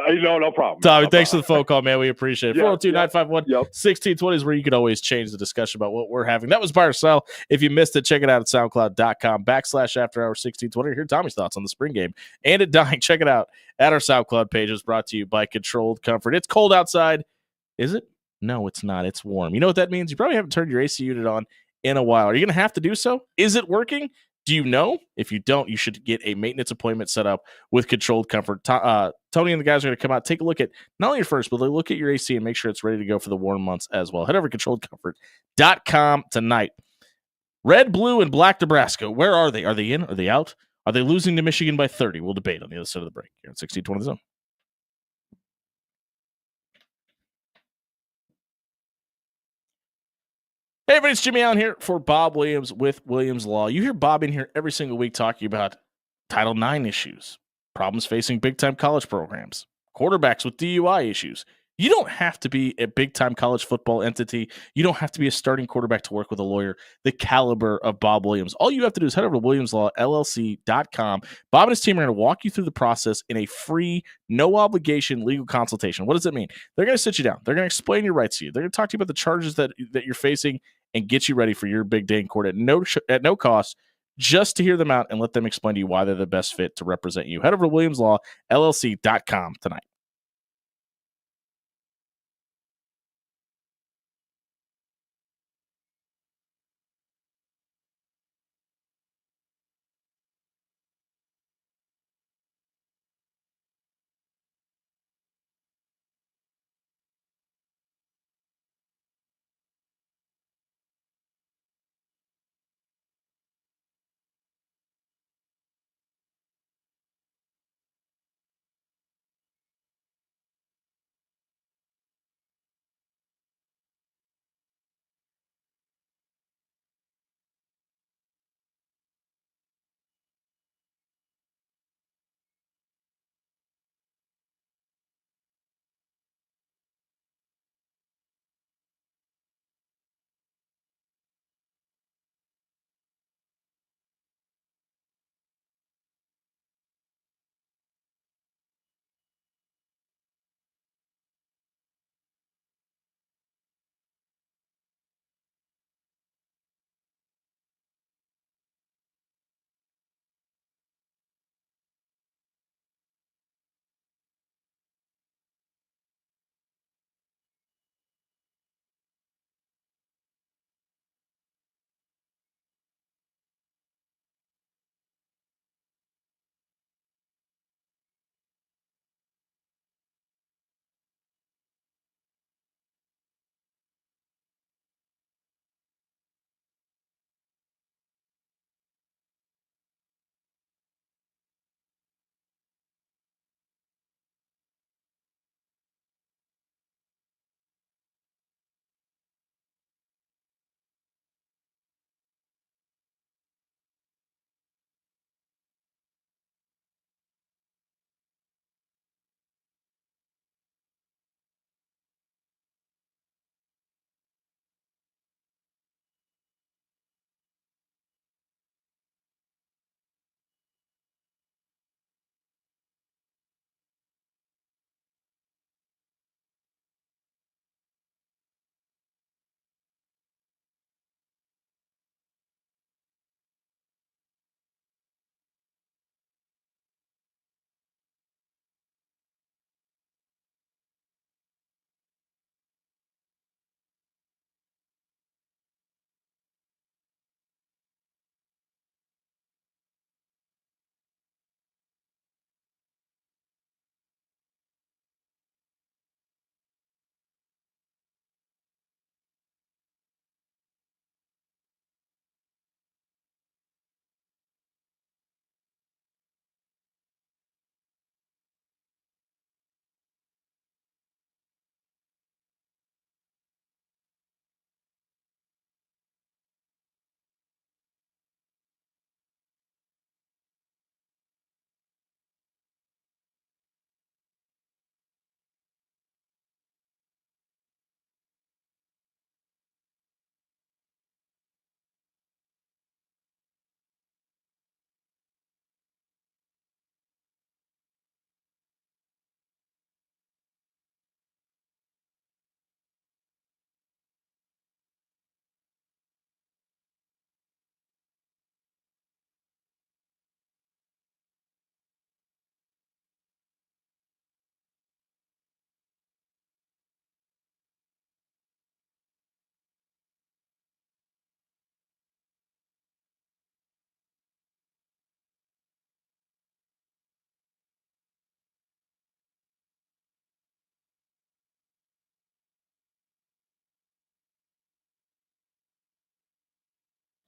No problem. Tommy, thanks for the phone call, man. We appreciate it. 402-951-1620 is where you can always change the discussion about what we're having. That was buy or sell. If you missed it, check it out at soundcloud.com/after-hour1620. Hear Tommy's thoughts on the spring game and at dying. Check it out at our SoundCloud page. It's brought to you by Controlled Comfort. It's cold outside. Is it? No, it's not. It's warm. You know what that means? You probably haven't turned your AC unit on in a while. Are you going to have to do so? Is it working? Do you know? If you don't, you should get a maintenance appointment set up with Controlled Comfort. Tony and the guys are going to come out, take a look at not only your first, but look at your AC and make sure it's ready to go for the warm months as well. Head over to controlledcomfort.com tonight. Red, blue, and black Nebraska. Where are they? Are they in? Are they out? Are they losing to Michigan by 30? We'll debate on the other side of the break here at 1620 The Zone. Hey, everybody, it's Jimmy Allen here for Bob Williams with Williams Law. You hear Bob in here every single week talking about Title IX issues, problems facing big-time college programs, quarterbacks with DUI issues. You don't have to be a big-time college football entity. You don't have to be a starting quarterback to work with a lawyer the caliber of Bob Williams. All you have to do is head over to WilliamsLawLLC.com. Bob and his team are going to walk you through the process in a free, no-obligation legal consultation. What does it mean? They're going to sit you down. They're going to explain your rights to you. They're going to talk to you about the charges that you're facing and get you ready for your big day in court at no cost, just to hear them out and let them explain to you why they're the best fit to represent you. Head over to WilliamsLawLLC.com tonight.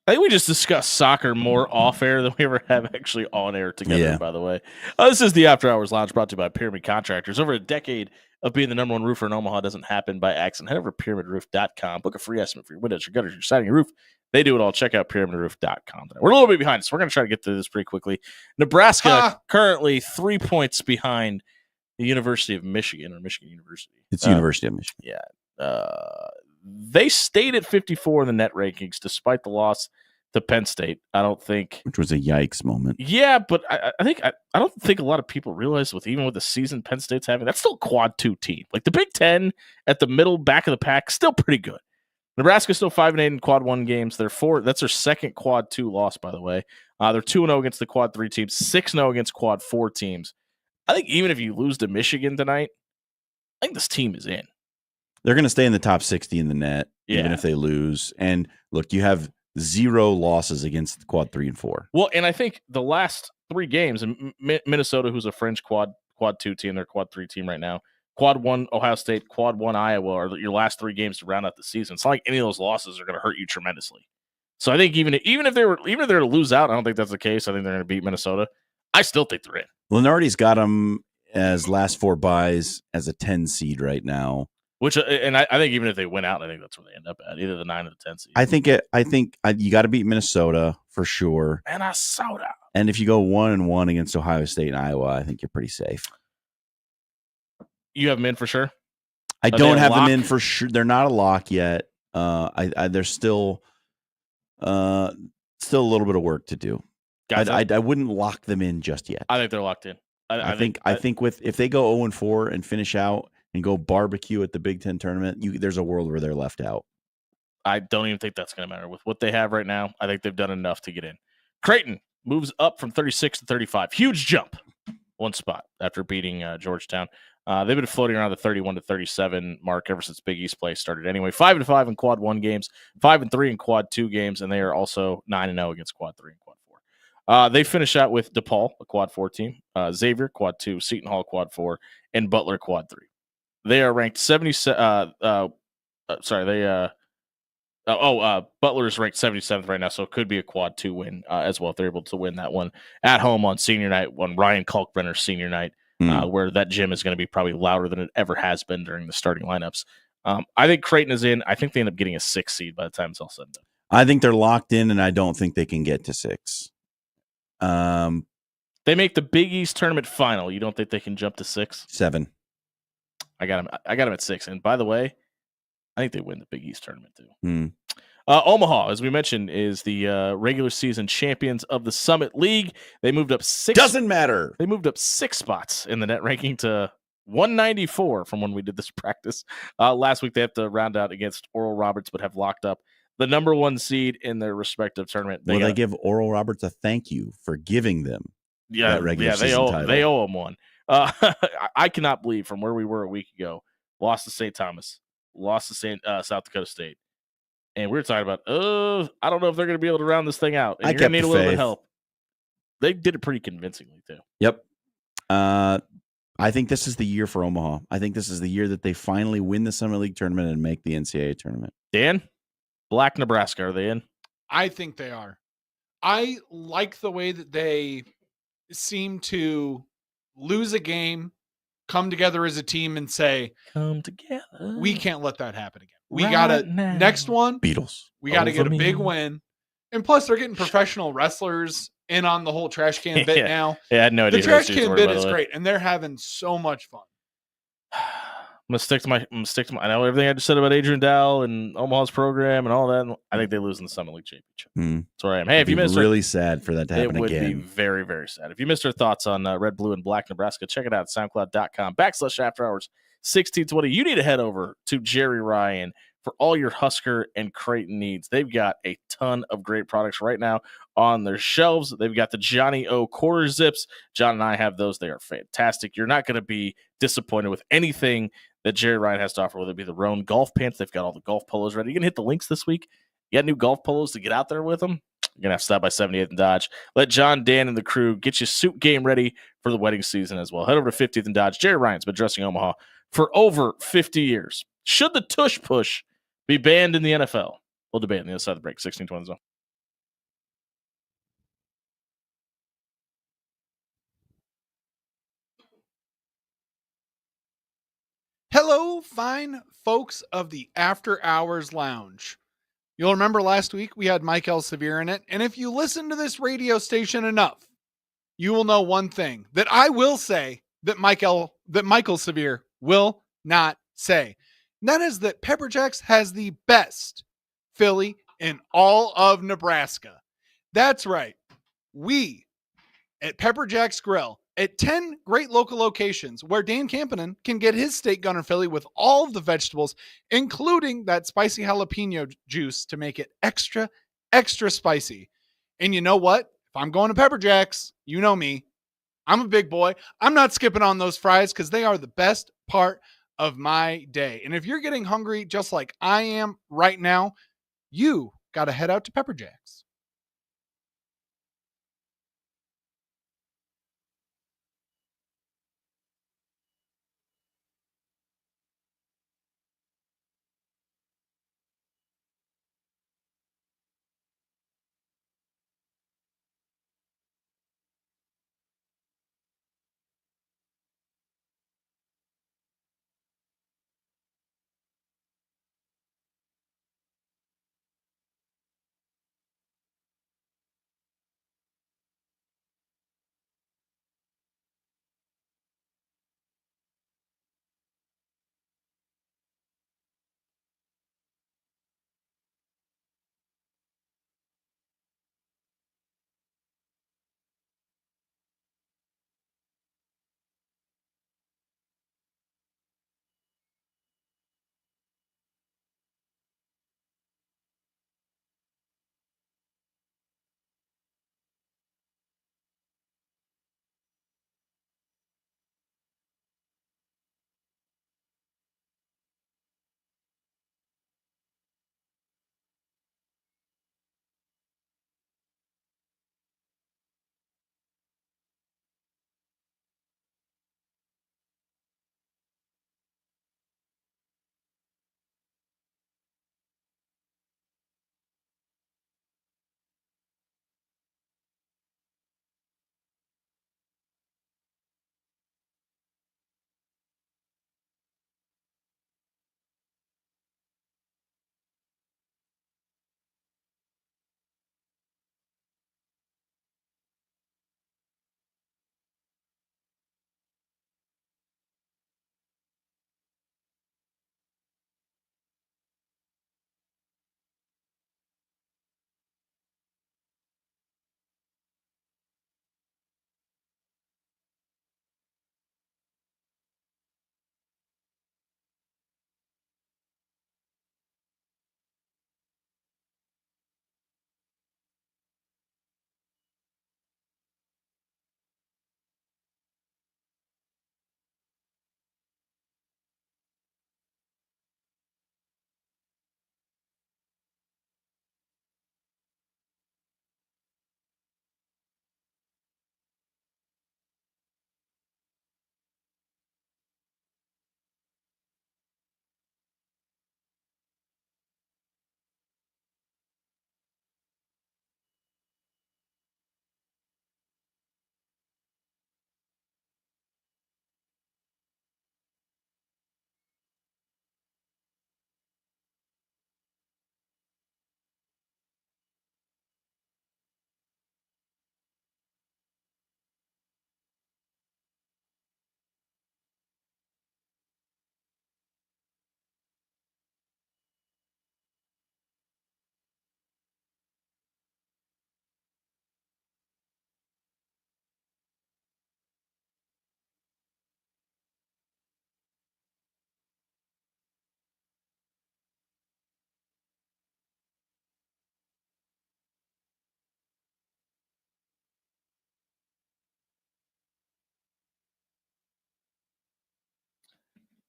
I think we just discussed soccer more off air than we ever have actually on air together, Yeah. by the way. This is the After Hours Lounge brought to you by Pyramid Contractors. Over a decade of being the number one roofer in Omaha doesn't happen by accident. Head over to pyramidroof.com. Book a free estimate for your windows, your gutters, your siding, your roof. They do it all. Check out pyramidroof.com. We're a little bit behind, so we're going to try to get through this pretty quickly. Nebraska currently 3 points behind the University of Michigan, or Michigan University. It's University of Michigan. They stayed at 54 in the net rankings despite the loss to Penn State. I don't think, Which was a yikes moment. yeah, but I don't think a lot of people realize even with the season Penn State's having, that's still a quad 2 team. Like the Big Ten at the middle back of the pack, still pretty good. Nebraska's still 5-8 in quad 1 games. That's their second quad 2 loss, by the way. They're 2-0 against the quad 3 teams, 6-0 against quad 4 teams. I think even if you lose to Michigan tonight, I think this team is in. They're going to stay in the top 60 in the net, even Yeah. if they lose. And look, you have 0 losses against quad 3 and 4. Well, and I think the last 3 games, and Minnesota, who's a fringe quad 2 team, they're quad 3 team right now. Quad 1 Ohio State, quad 1 Iowa are your last 3 games to round out the season. It's not like any of those losses are going to hurt you tremendously. So I think even if they're to lose out, I don't think that's the case. I think they're going to beat Minnesota. I still think they're in. Lenardi's got them as last 4 buys as a 10 seed right now. Which and I think even if they win out, I think that's where they end up at, either the 9 or the 10 seed. I think you got to beat Minnesota for sure. Minnesota. And if you go 1-1 against Ohio State and Iowa, I think you're pretty safe. You have them in for sure? I Are they don't a have them lock? in for sure. They're not a lock yet. They're still a little bit of work to do. Guys, I wouldn't lock them in just yet. I think they're locked in. I think if they go 0-4 and finish out and go barbecue at the Big Ten tournament, there's a world where they're left out. I don't even think that's going to matter. With what they have right now, I think they've done enough to get in. Creighton moves up from 36 to 35. Huge jump. 1 spot after beating Georgetown. They've been floating around the 31 to 37 mark ever since Big East play started anyway. 5-5 in quad 1 games, 5-3 in quad 2 games, and they are also 9-0 against quad 3 and quad 4. They finish out with DePaul, a quad 4 team, Xavier, quad 2, Seton Hall, quad 4, and Butler, quad 3. They are ranked 77. Butler is ranked 77th right now, so it could be a quad 2 win as well if they're able to win that one at home on senior night, on Ryan Kalkbrenner's senior night, where that gym is going to be probably louder than it ever has been during the starting lineups. I think Creighton is in. I think they end up getting a 6 seed by the time it's all said and done. I think they're locked in, and I don't think they can get to 6. They make the Big East tournament final. You don't think they can jump to 6? 7. I got them at 6. And by the way, I think they win the Big East tournament too. Omaha, as we mentioned, is the regular season champions of the Summit League. They moved up 6. Doesn't matter. They moved up 6 spots in the net ranking to 194 from when we did this practice. Last week, they have to round out against Oral Roberts, but have locked up the number 1 seed in their respective tournament. They give Oral Roberts a thank you for giving them that regular season title. They owe them one. I cannot believe from where we were a week ago, lost to St. Thomas, lost to South Dakota State. And we were talking about, I don't know if they're going to be able to round this thing out. And I you're going kept to need the a little bit faith. of help. They did it pretty convincingly, too. Yep. I think this is the year for Omaha. I think this is the year that they finally win the Summit League tournament and make the NCAA tournament. Dan, Black Nebraska, are they in? I think they are. I like the way that they seem to lose a game, come together as a team and say, Come together. we can't let that happen again. We Right got to, now. next one, Beatles. we got to Over get a big me. win. And plus, they're getting professional wrestlers in on the whole trash can bit Yeah. now. Yeah, I had no idea. The who trash those dudes can were, bit by the is way. great, and they're having so much fun. I'm gonna stick to my. I know everything I just said about Adrian Dow and Omaha's program and all that. I think they lose in the Summit League championship. That's where I am. Hey, if you missed really sad for that to happen it would be again. very, very sad. If you missed our thoughts on Red, Blue, and Black Nebraska, check it out at SoundCloud.com/After Hours 1620. You need to head over to Jerry Ryan for all your Husker and Creighton needs. They've got a ton of great products right now on their shelves. They've got the Johnny O quarter zips. John and I have those. They are fantastic. You're not going to be disappointed with anything that Jerry Ryan has to offer, whether it be the Roan golf pants. They've got all the golf polos ready. You can hit the links this week. You got new golf polos to get out there with them. You're going to have to stop by 78th and Dodge. Let John, Dan, and the crew get your suit game ready for the wedding season as well. Head over to 50th and Dodge. Jerry Ryan's been dressing Omaha for over 50 years. Should the tush push be banned in the NFL? We'll debate on the other side of the break. 1620 zone. Hello, fine folks of the After Hours Lounge. You'll remember last week we had Mike Elsevier in it, and if you listen to this radio station enough, you will know one thing that I will say that Michael Severe will not say. And that is that Pepper Jacks has the best Philly in all of Nebraska. That's right. We at Pepper Jack's Grill at 10 great local locations where Dan Campanen can get his steak gunner Philly with all of the vegetables, including that spicy jalapeno juice to make it extra, extra spicy. And you know what? If I'm going to Pepper Jack's, you know me. I'm a big boy. I'm not skipping on those fries because they are the best part of my day. And if you're getting hungry just like I am right now, you got to head out to Pepper Jack's.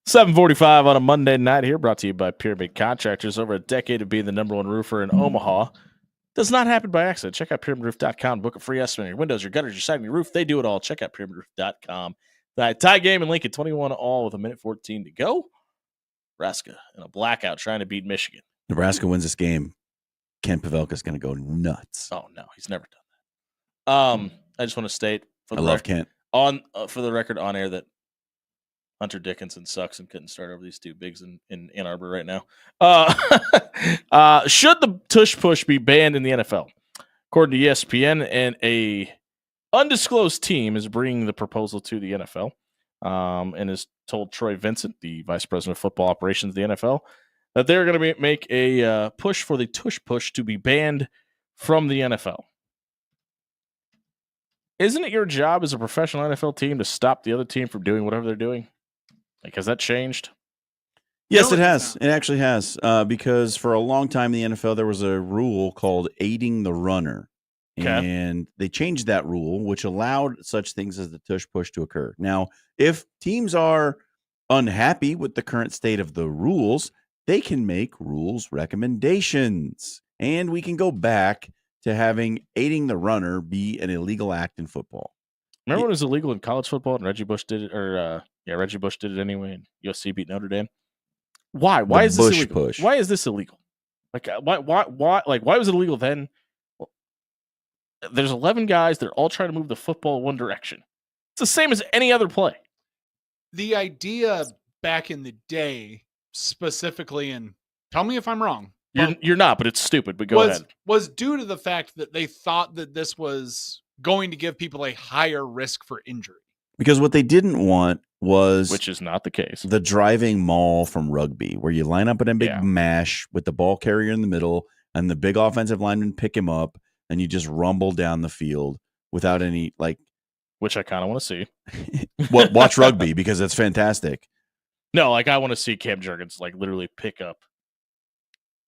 $7:45 on a Monday night here, brought to you by Pyramid Contractors. Over a decade of being the number one roofer in Omaha. Does not happen by accident. Check out pyramidroof.com. Book a free estimate. Your windows, your gutters, your siding, your roof. They do it all. Check out pyramidroof.com. The tie game in Lincoln, 21-all with 1:14 to go. Nebraska in a blackout trying to beat Michigan. Nebraska wins this game. Ken Pavelka's going to go nuts. Oh, no. He's never done that. I just want to state for the I love Kent. for the record on air that Hunter Dickinson sucks and couldn't start over these two bigs in Ann Arbor right now. Should the tush push be banned in the NFL? According to ESPN, and a undisclosed team is bringing the proposal to the NFL, and has told Troy Vincent, the vice president of football operations of the NFL, that they're going to make a push for the tush push to be banned from the NFL. Isn't it your job as a professional NFL team to stop the other team from doing whatever they're doing? Like, has that changed? Yes, No, it it's has. not. It actually has. Because for a long time in the NFL, there was a rule called aiding the runner. Okay. And they changed that rule, which allowed such things as the tush push to occur. Now, if teams are unhappy with the current state of the rules, they can make rules recommendations. And we can go back to having aiding the runner be an illegal act in football. Remember when it was illegal in college football and Reggie Bush did it, Reggie Bush did it anyway, and USC beat Notre Dame? Why? Why is this Bush illegal? push. Why is this illegal? Like, why? Like, why was it illegal then? Well, there's 11 guys. They're all trying to move the football one direction. It's the same as any other play. The idea back in the day, specifically, and tell me if I'm wrong, You're not, but it's stupid. But go ahead. was due to the fact that they thought that this was going to give people a higher risk for injury. Because what they didn't want was Which is not the case. the driving maul from rugby, where you line up in a big Yeah. mash with the ball carrier in the middle and the big offensive lineman pick him up, and you just rumble down the field without any Which I kind of want to see. watch rugby because it's fantastic. No, like I want to see Cam Jurgens like literally pick up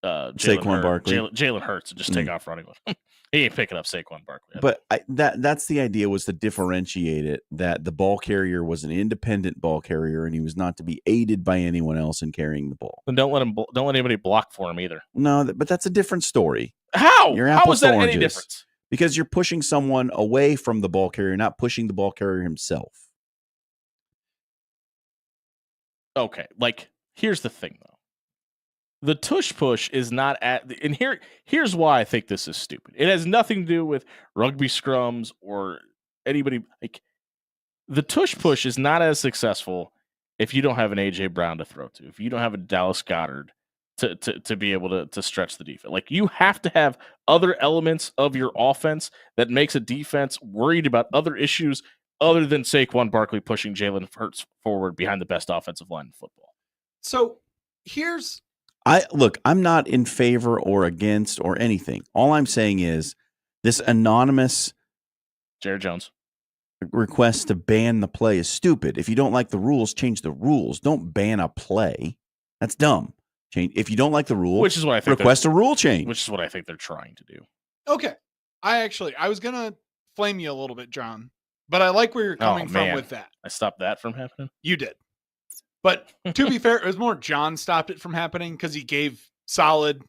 Saquon Barkley. Jalen Hurts, and just take off running with him. He ain't picking up Saquon Barkley. But that's the idea, was to differentiate it, that the ball carrier was an independent ball carrier and he was not to be aided by anyone else in carrying the ball. And don't let anybody block for him either. No, but that's a different story. How? You're How apples is that to any oranges. difference? Because you're pushing someone away from the ball carrier, not pushing the ball carrier himself. Okay, like here's the thing though. The tush push is not and here's why I think this is stupid. It has nothing to do with rugby scrums or anybody. Like, the tush push is not as successful if you don't have an AJ Brown to throw to, if you don't have a Dallas Goedert to be able to stretch the defense. Like, you have to have other elements of your offense that makes a defense worried about other issues other than Saquon Barkley pushing Jalen Hurts forward behind the best offensive line in football. So here's I'm not in favor or against or anything. All I'm saying is this anonymous Jared Jones. request to ban the play is stupid. If you don't like the rules, change the rules. Don't ban a play. That's dumb. Change if you don't like the rule, Which is what I think. request a rule change. Which is what I think they're trying to do. okay. I was gonna flame you a little bit, John, but I like where you're coming from man. with that. I stopped that from happening. You did. But to be fair, it was more John stopped it from happening because he gave solid,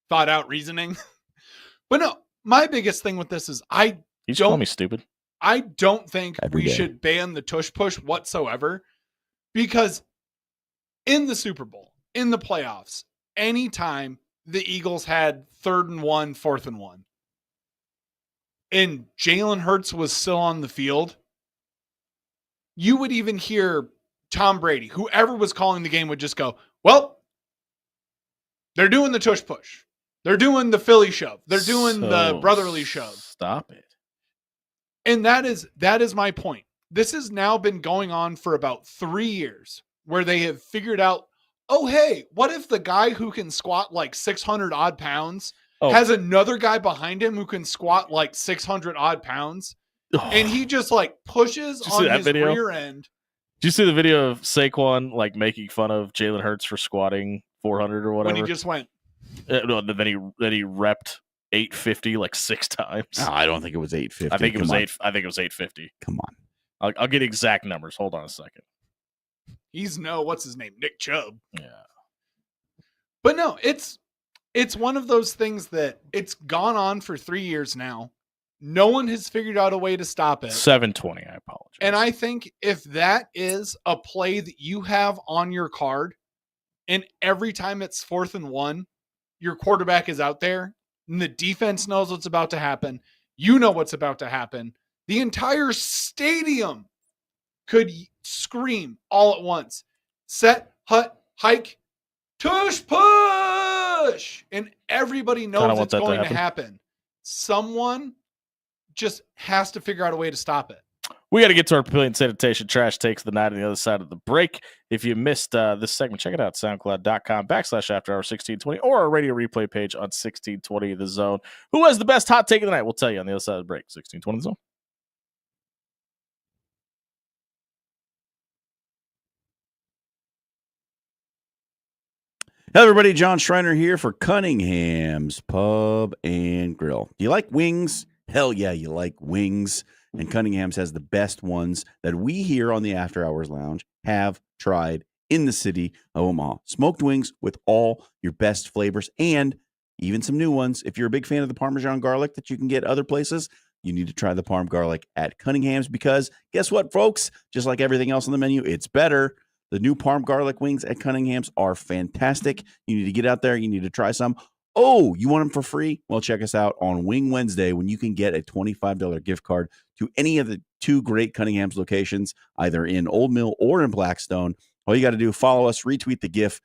thought out reasoning. But no, my biggest thing with this is You just call me stupid. I don't think Every we day. should ban the tush push whatsoever, because in the Super Bowl, in the playoffs, anytime the Eagles had 3rd and 1, 4th and 1, and Jalen Hurts was still on the field, you would even hear Tom Brady, whoever was calling the game, would just go, well, they're doing the tush push. They're doing the Philly shove. They're doing the So, brotherly shove. Stop it. And that is my point. This has now been going on for about 3 years, where they have figured out, oh, hey, what if the guy who can squat like 600 odd pounds has another guy behind him who can squat like 600 odd pounds, and he just like pushes Did you see on that his video? rear end. Did you see the video of Saquon like making fun of Jalen Hurts for squatting 400 or whatever? When he just went, No, then he repped 850 like 6 times. No, I don't think it was 850. I think it Come was on. 8. I think it was 850. Come on. I'll get exact numbers. Hold on a second. what's his name? Nick Chubb. Yeah. But no, it's one of those things that it's gone on for 3 years now. No one has figured out a way to stop it. 720. I apologize. And I think if that is a play that you have on your card, and every time it's 4th and 1, your quarterback is out there, and the defense knows what's about to happen. You know what's about to happen. The entire stadium could scream all at once, set, hut, hike, tush, push, and everybody knows it's going to happen. Someone just has to figure out a way to stop it. We got to get to our Pavilion Sanitation Trash Takes the Night on the other side of the break. If you missed this segment, check it out, soundcloud.com/afterhour1620 or our radio replay page on 1620 The Zone. Who has the best hot take of the night? We'll tell you on the other side of the break. 1620 The Zone. Hello, everybody. John Schreiner here for Cunningham's Pub and Grill. Do you like wings? Hell yeah, you like wings. And Cunningham's has the best ones that we here on the After Hours Lounge have tried in the city of Omaha. Smoked wings with all your best flavors and even some new ones. If you're a big fan of the Parmesan garlic that you can get other places, you need to try the Parm garlic at Cunningham's because guess what, folks? Just like everything else on the menu, it's better. The new Parm garlic wings at Cunningham's are fantastic. You need to get out there. You need to try some. Oh, you want them for free? Well, check us out on Wing Wednesday when you can get a $25 gift card to any of the two great Cunningham's locations, either in Old Mill or in Blackstone. All you got to do, follow us, retweet the GIF,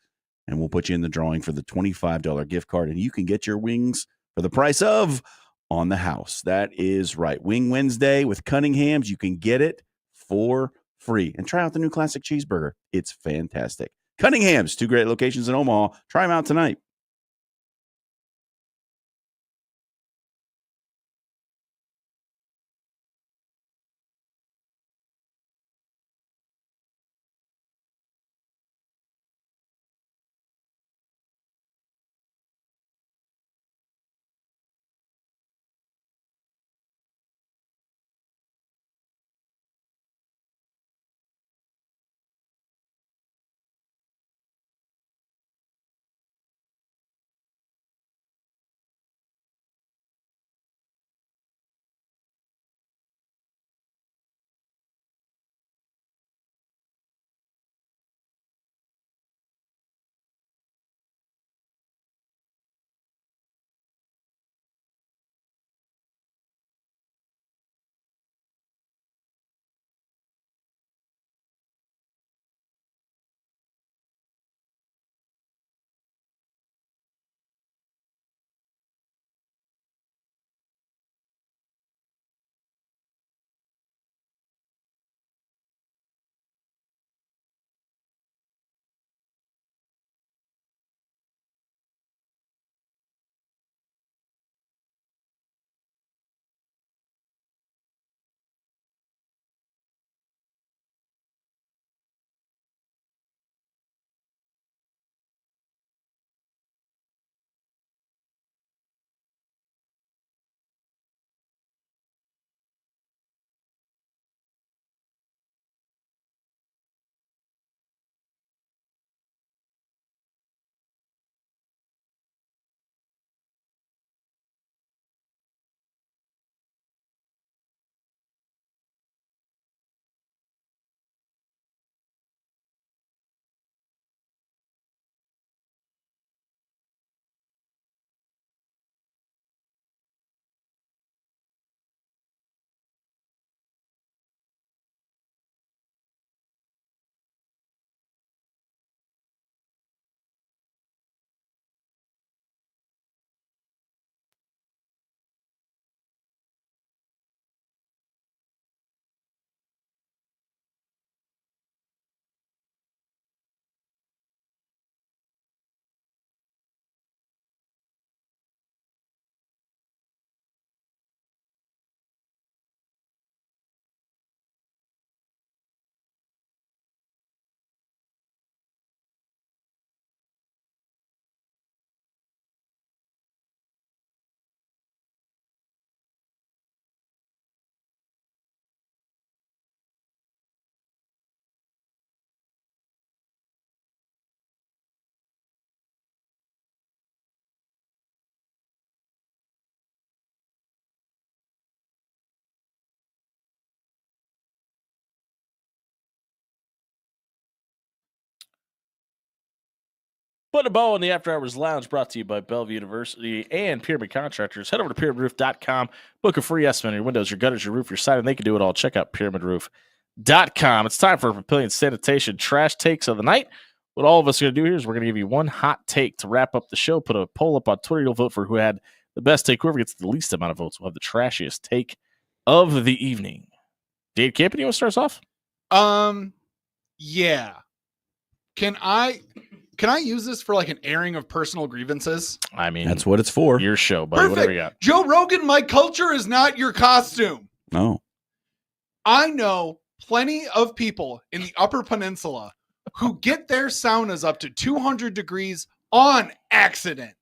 and we'll put you in the drawing for the $25 gift card, and you can get your wings for the price of on the house. That is right. Wing Wednesday with Cunningham's. You can get it for free. And try out the new classic cheeseburger. It's fantastic. Cunningham's, two great locations in Omaha. Try them out tonight. Put a bow on the After Hours Lounge, brought to you by Bellevue University and Pyramid Contractors. Head over to pyramidroof.com. Book a free estimate on your windows, your gutters, your roof, your siding. They can do it all. Check out pyramidroof.com. SoundCloud.com. It's time for Papillion Sanitation Trash Takes of the Night. What all of us are going to do here is we're going to give you one hot take to wrap up the show. Put a poll up on Twitter. You'll vote for who had the best take. Whoever gets the least amount of votes will have the trashiest take of the evening. Dave Campen, you want to start us off? Yeah. Can I use this for like an airing of personal grievances? I mean, That's what it's for. your show, buddy. Perfect. Whatever you got. Joe Rogan, my culture is not your costume. No. I know plenty of people in the Upper Peninsula who get their saunas up to 200 degrees on accident.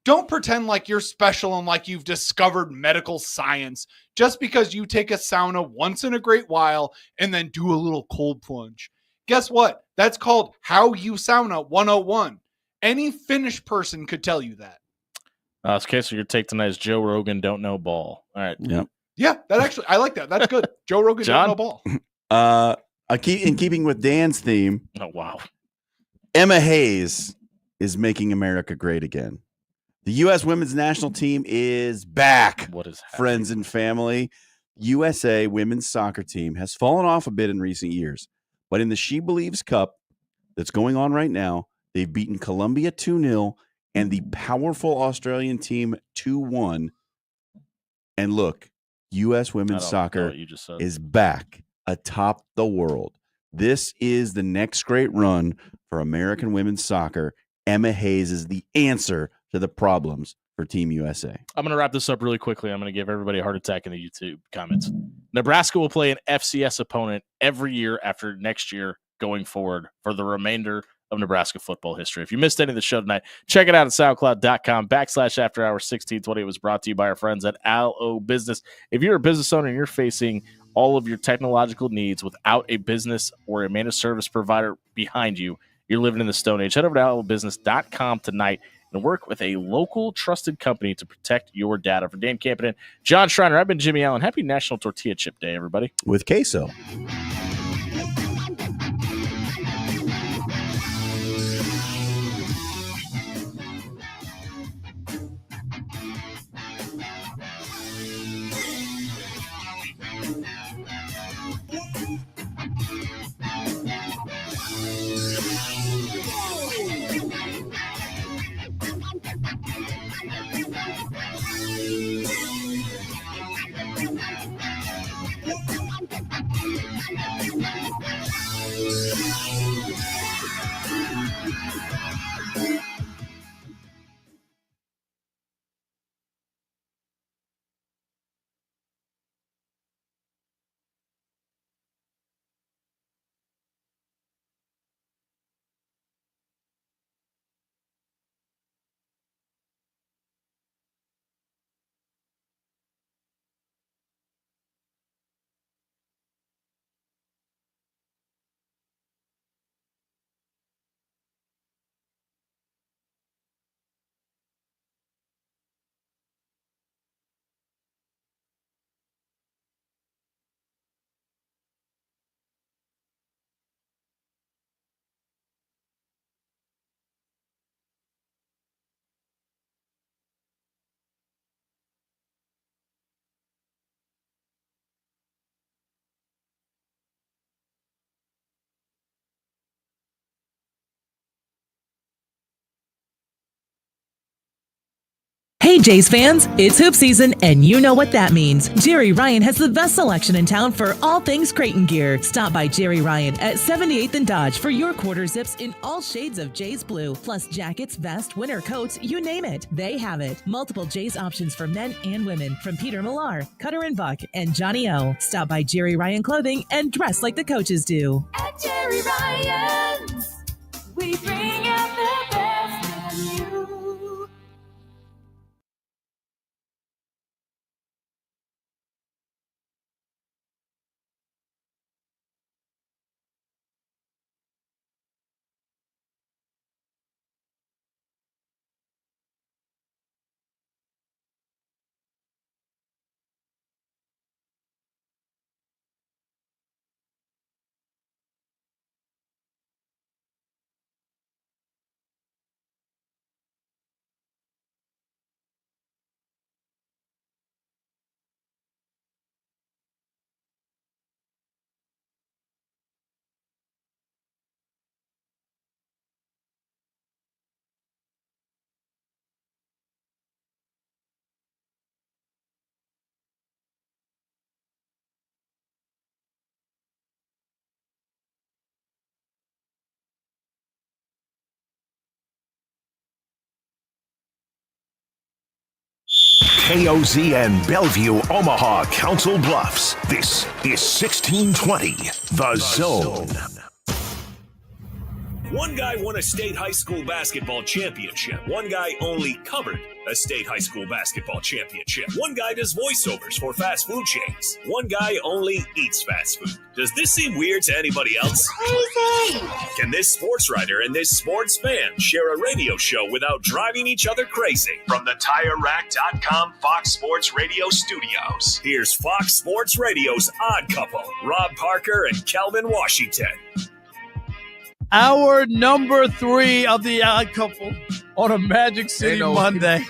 Don't pretend like you're special and like you've discovered medical science just because you take a sauna once in a great while and then do a little cold plunge. Guess what? That's called How You Sauna 101. Any Finnish person could tell you that. Okay, so your take tonight is Joe Rogan don't know ball. All right. Yep. Yeah, that actually, I like that. That's good. Joe Rogan John? don't know ball. In keeping with Dan's theme, Oh, wow. Emma Hayes is making America great again. The U.S. women's national team is back. What is happening? Friends and family. USA women's soccer team has fallen off a bit in recent years, but in the She Believes Cup that's going on right now, they've beaten Colombia 2-0 and the powerful Australian team 2-1. And look, U.S. I women's don't know soccer what you just said. is back atop the world. This is the next great run for American women's soccer. Emma Hayes is the answer to the problems for Team USA. I'm going to wrap this up really quickly. I'm going to give everybody a heart attack in the YouTube comments. Nebraska will play an FCS opponent every year after next year going forward for the remainder of Nebraska football history. If you missed any of the show tonight, check it out at SoundCloud.com/AfterHours1620. It was brought to you by our friends at Allo Business. If you're a business owner and you're facing all of your technological needs without a business or a managed service provider behind you, you're living in the Stone Age. Head over to allobusiness.com tonight and work with a local trusted company to protect your data. For Dan Campen, John Schreiner, I've been Jimmy Allen. Happy National Tortilla Chip Day, everybody. With queso. Hey Jays fans, it's hoop season and you know what that means. Jerry Ryan has the best selection in town for all things Creighton gear. Stop by Jerry Ryan at 78th and Dodge for your quarter zips in all shades of Jays blue, plus jackets, vest, winter coats, you name it. They have it. Multiple Jays options for men and women from Peter Millar, Cutter and Buck, and Johnny O. Stop by Jerry Ryan Clothing and dress like the coaches do. At Jerry Ryan's, we bring out the best in you. KOZ and Bellevue, Omaha, Council Bluffs. This is 1620, The Zone. One guy won a state high school basketball championship. One guy only covered a state high school basketball championship. One guy does voiceovers for fast food chains. One guy only eats fast food. Does this seem weird to anybody else? Crazy! Can this sports writer and this sports fan share a radio show without driving each other crazy? From the TireRack.com Fox Sports Radio studios, here's Fox Sports Radio's Odd Couple, Rob Parker and Kelvin Washington. Hour number 3 of the Odd Couple on a Magic City Monday.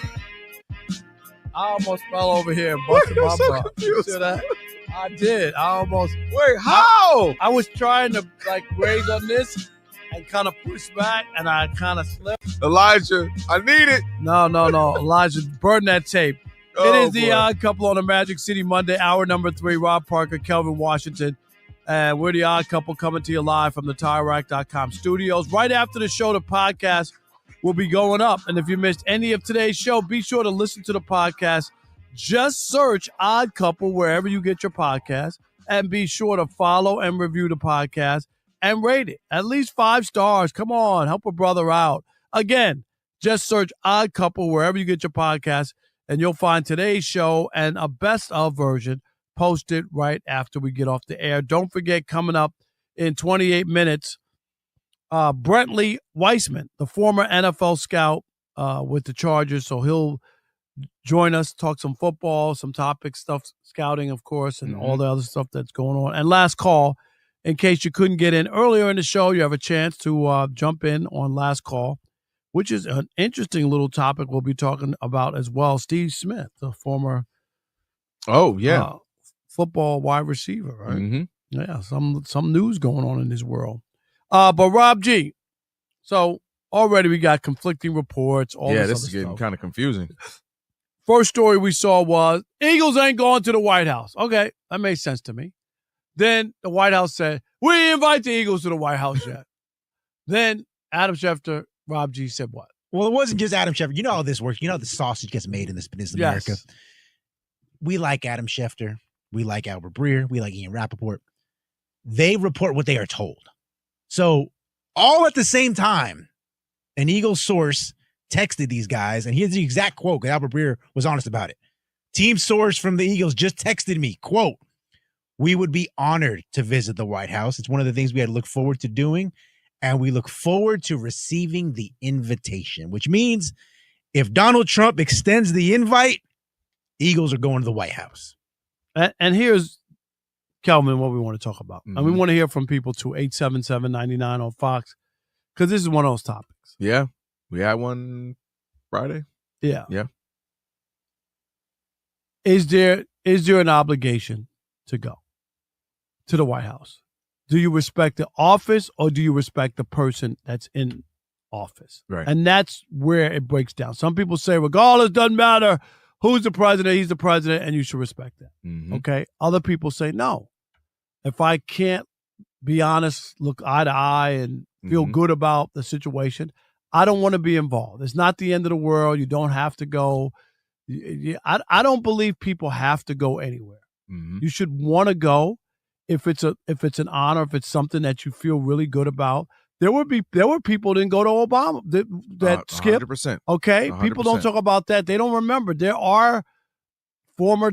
I almost fell over here and busted my butt. You see that? I did. I almost. Wait, how? I was trying to raise on this and kind of push back, and I kind of slipped. Elijah, I need it. No. Elijah, burn that tape. It is the Odd Couple on a Magic City Monday, hour number 3. Rob Parker, Kelvin Washington. And we're the Odd Couple coming to you live from the TireRack.com studios. Right after the show, the podcast will be going up. And if you missed any of today's show, be sure to listen to the podcast. Just search Odd Couple wherever you get your podcast. And be sure to follow and review the podcast and rate it. At least 5 stars. Come on, help a brother out. Again, just search Odd Couple wherever you get your podcast. And you'll find today's show and a best of version posted right after we get off the air. Don't forget, coming up in 28 minutes, Brentley Weissman, the former NFL scout with the Chargers. So he'll join us, talk some football, some topics, stuff, scouting, of course, and all the other stuff that's going on. And last call, in case you couldn't get in earlier in the show, you have a chance to jump in on last call, which is an interesting little topic we'll be talking about as well. Steve Smith, the former football wide receiver, right? Mm-hmm. Yeah, some news going on in this world. But Rob G, so already we got conflicting reports. This is getting kind of confusing. First story we saw was Eagles ain't going to the White House. Okay, that made sense to me. Then the White House said, we didn't invite the Eagles to the White House yet. Then Adam Schefter, Rob G said what? Well, it wasn't just Adam Schefter. You know how this works. You know how the sausage gets made in this America. We like Adam Schefter. We like Albert Breer. We like Ian Rappaport. They report what they are told. So all at the same time, an Eagles source texted these guys, and here's the exact quote, because Albert Breer was honest about it. Team source from the Eagles just texted me, quote, we would be honored to visit the White House. It's one of the things we had to look forward to doing, and we look forward to receiving the invitation, which means if Donald Trump extends the invite, Eagles are going to the White House. And here's, Kelvin, what we want to talk about. And we want to hear from people too, 877-99 on Fox, because this is one of those topics. Yeah. We had one Friday. Yeah. Yeah. Is there an obligation to go to the White House? Do you respect the office or do you respect the person that's in office? Right. And that's where it breaks down. Some people say, regardless, doesn't matter who's the president, he's the president, and you should respect that. Mm-hmm. Okay? Other people say, no. If I can't be honest, look eye to eye, and feel good about the situation, I don't want to be involved. It's not the end of the world. You don't have to go. I don't believe people have to go anywhere. Mm-hmm. You should want to go if it's an honor, if it's something that you feel really good about. There were people who didn't go to Obama that skipped. 100%. Okay, 100%. People don't talk about that. They don't remember. There are former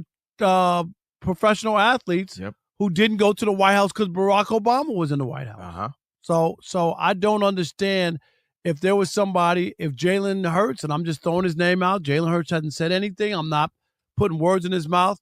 professional athletes who didn't go to the White House because Barack Obama was in the White House. So I don't understand if there was somebody, if Jalen Hurts, and I'm just throwing his name out, Jalen Hurts hasn't said anything. I'm not putting words in his mouth.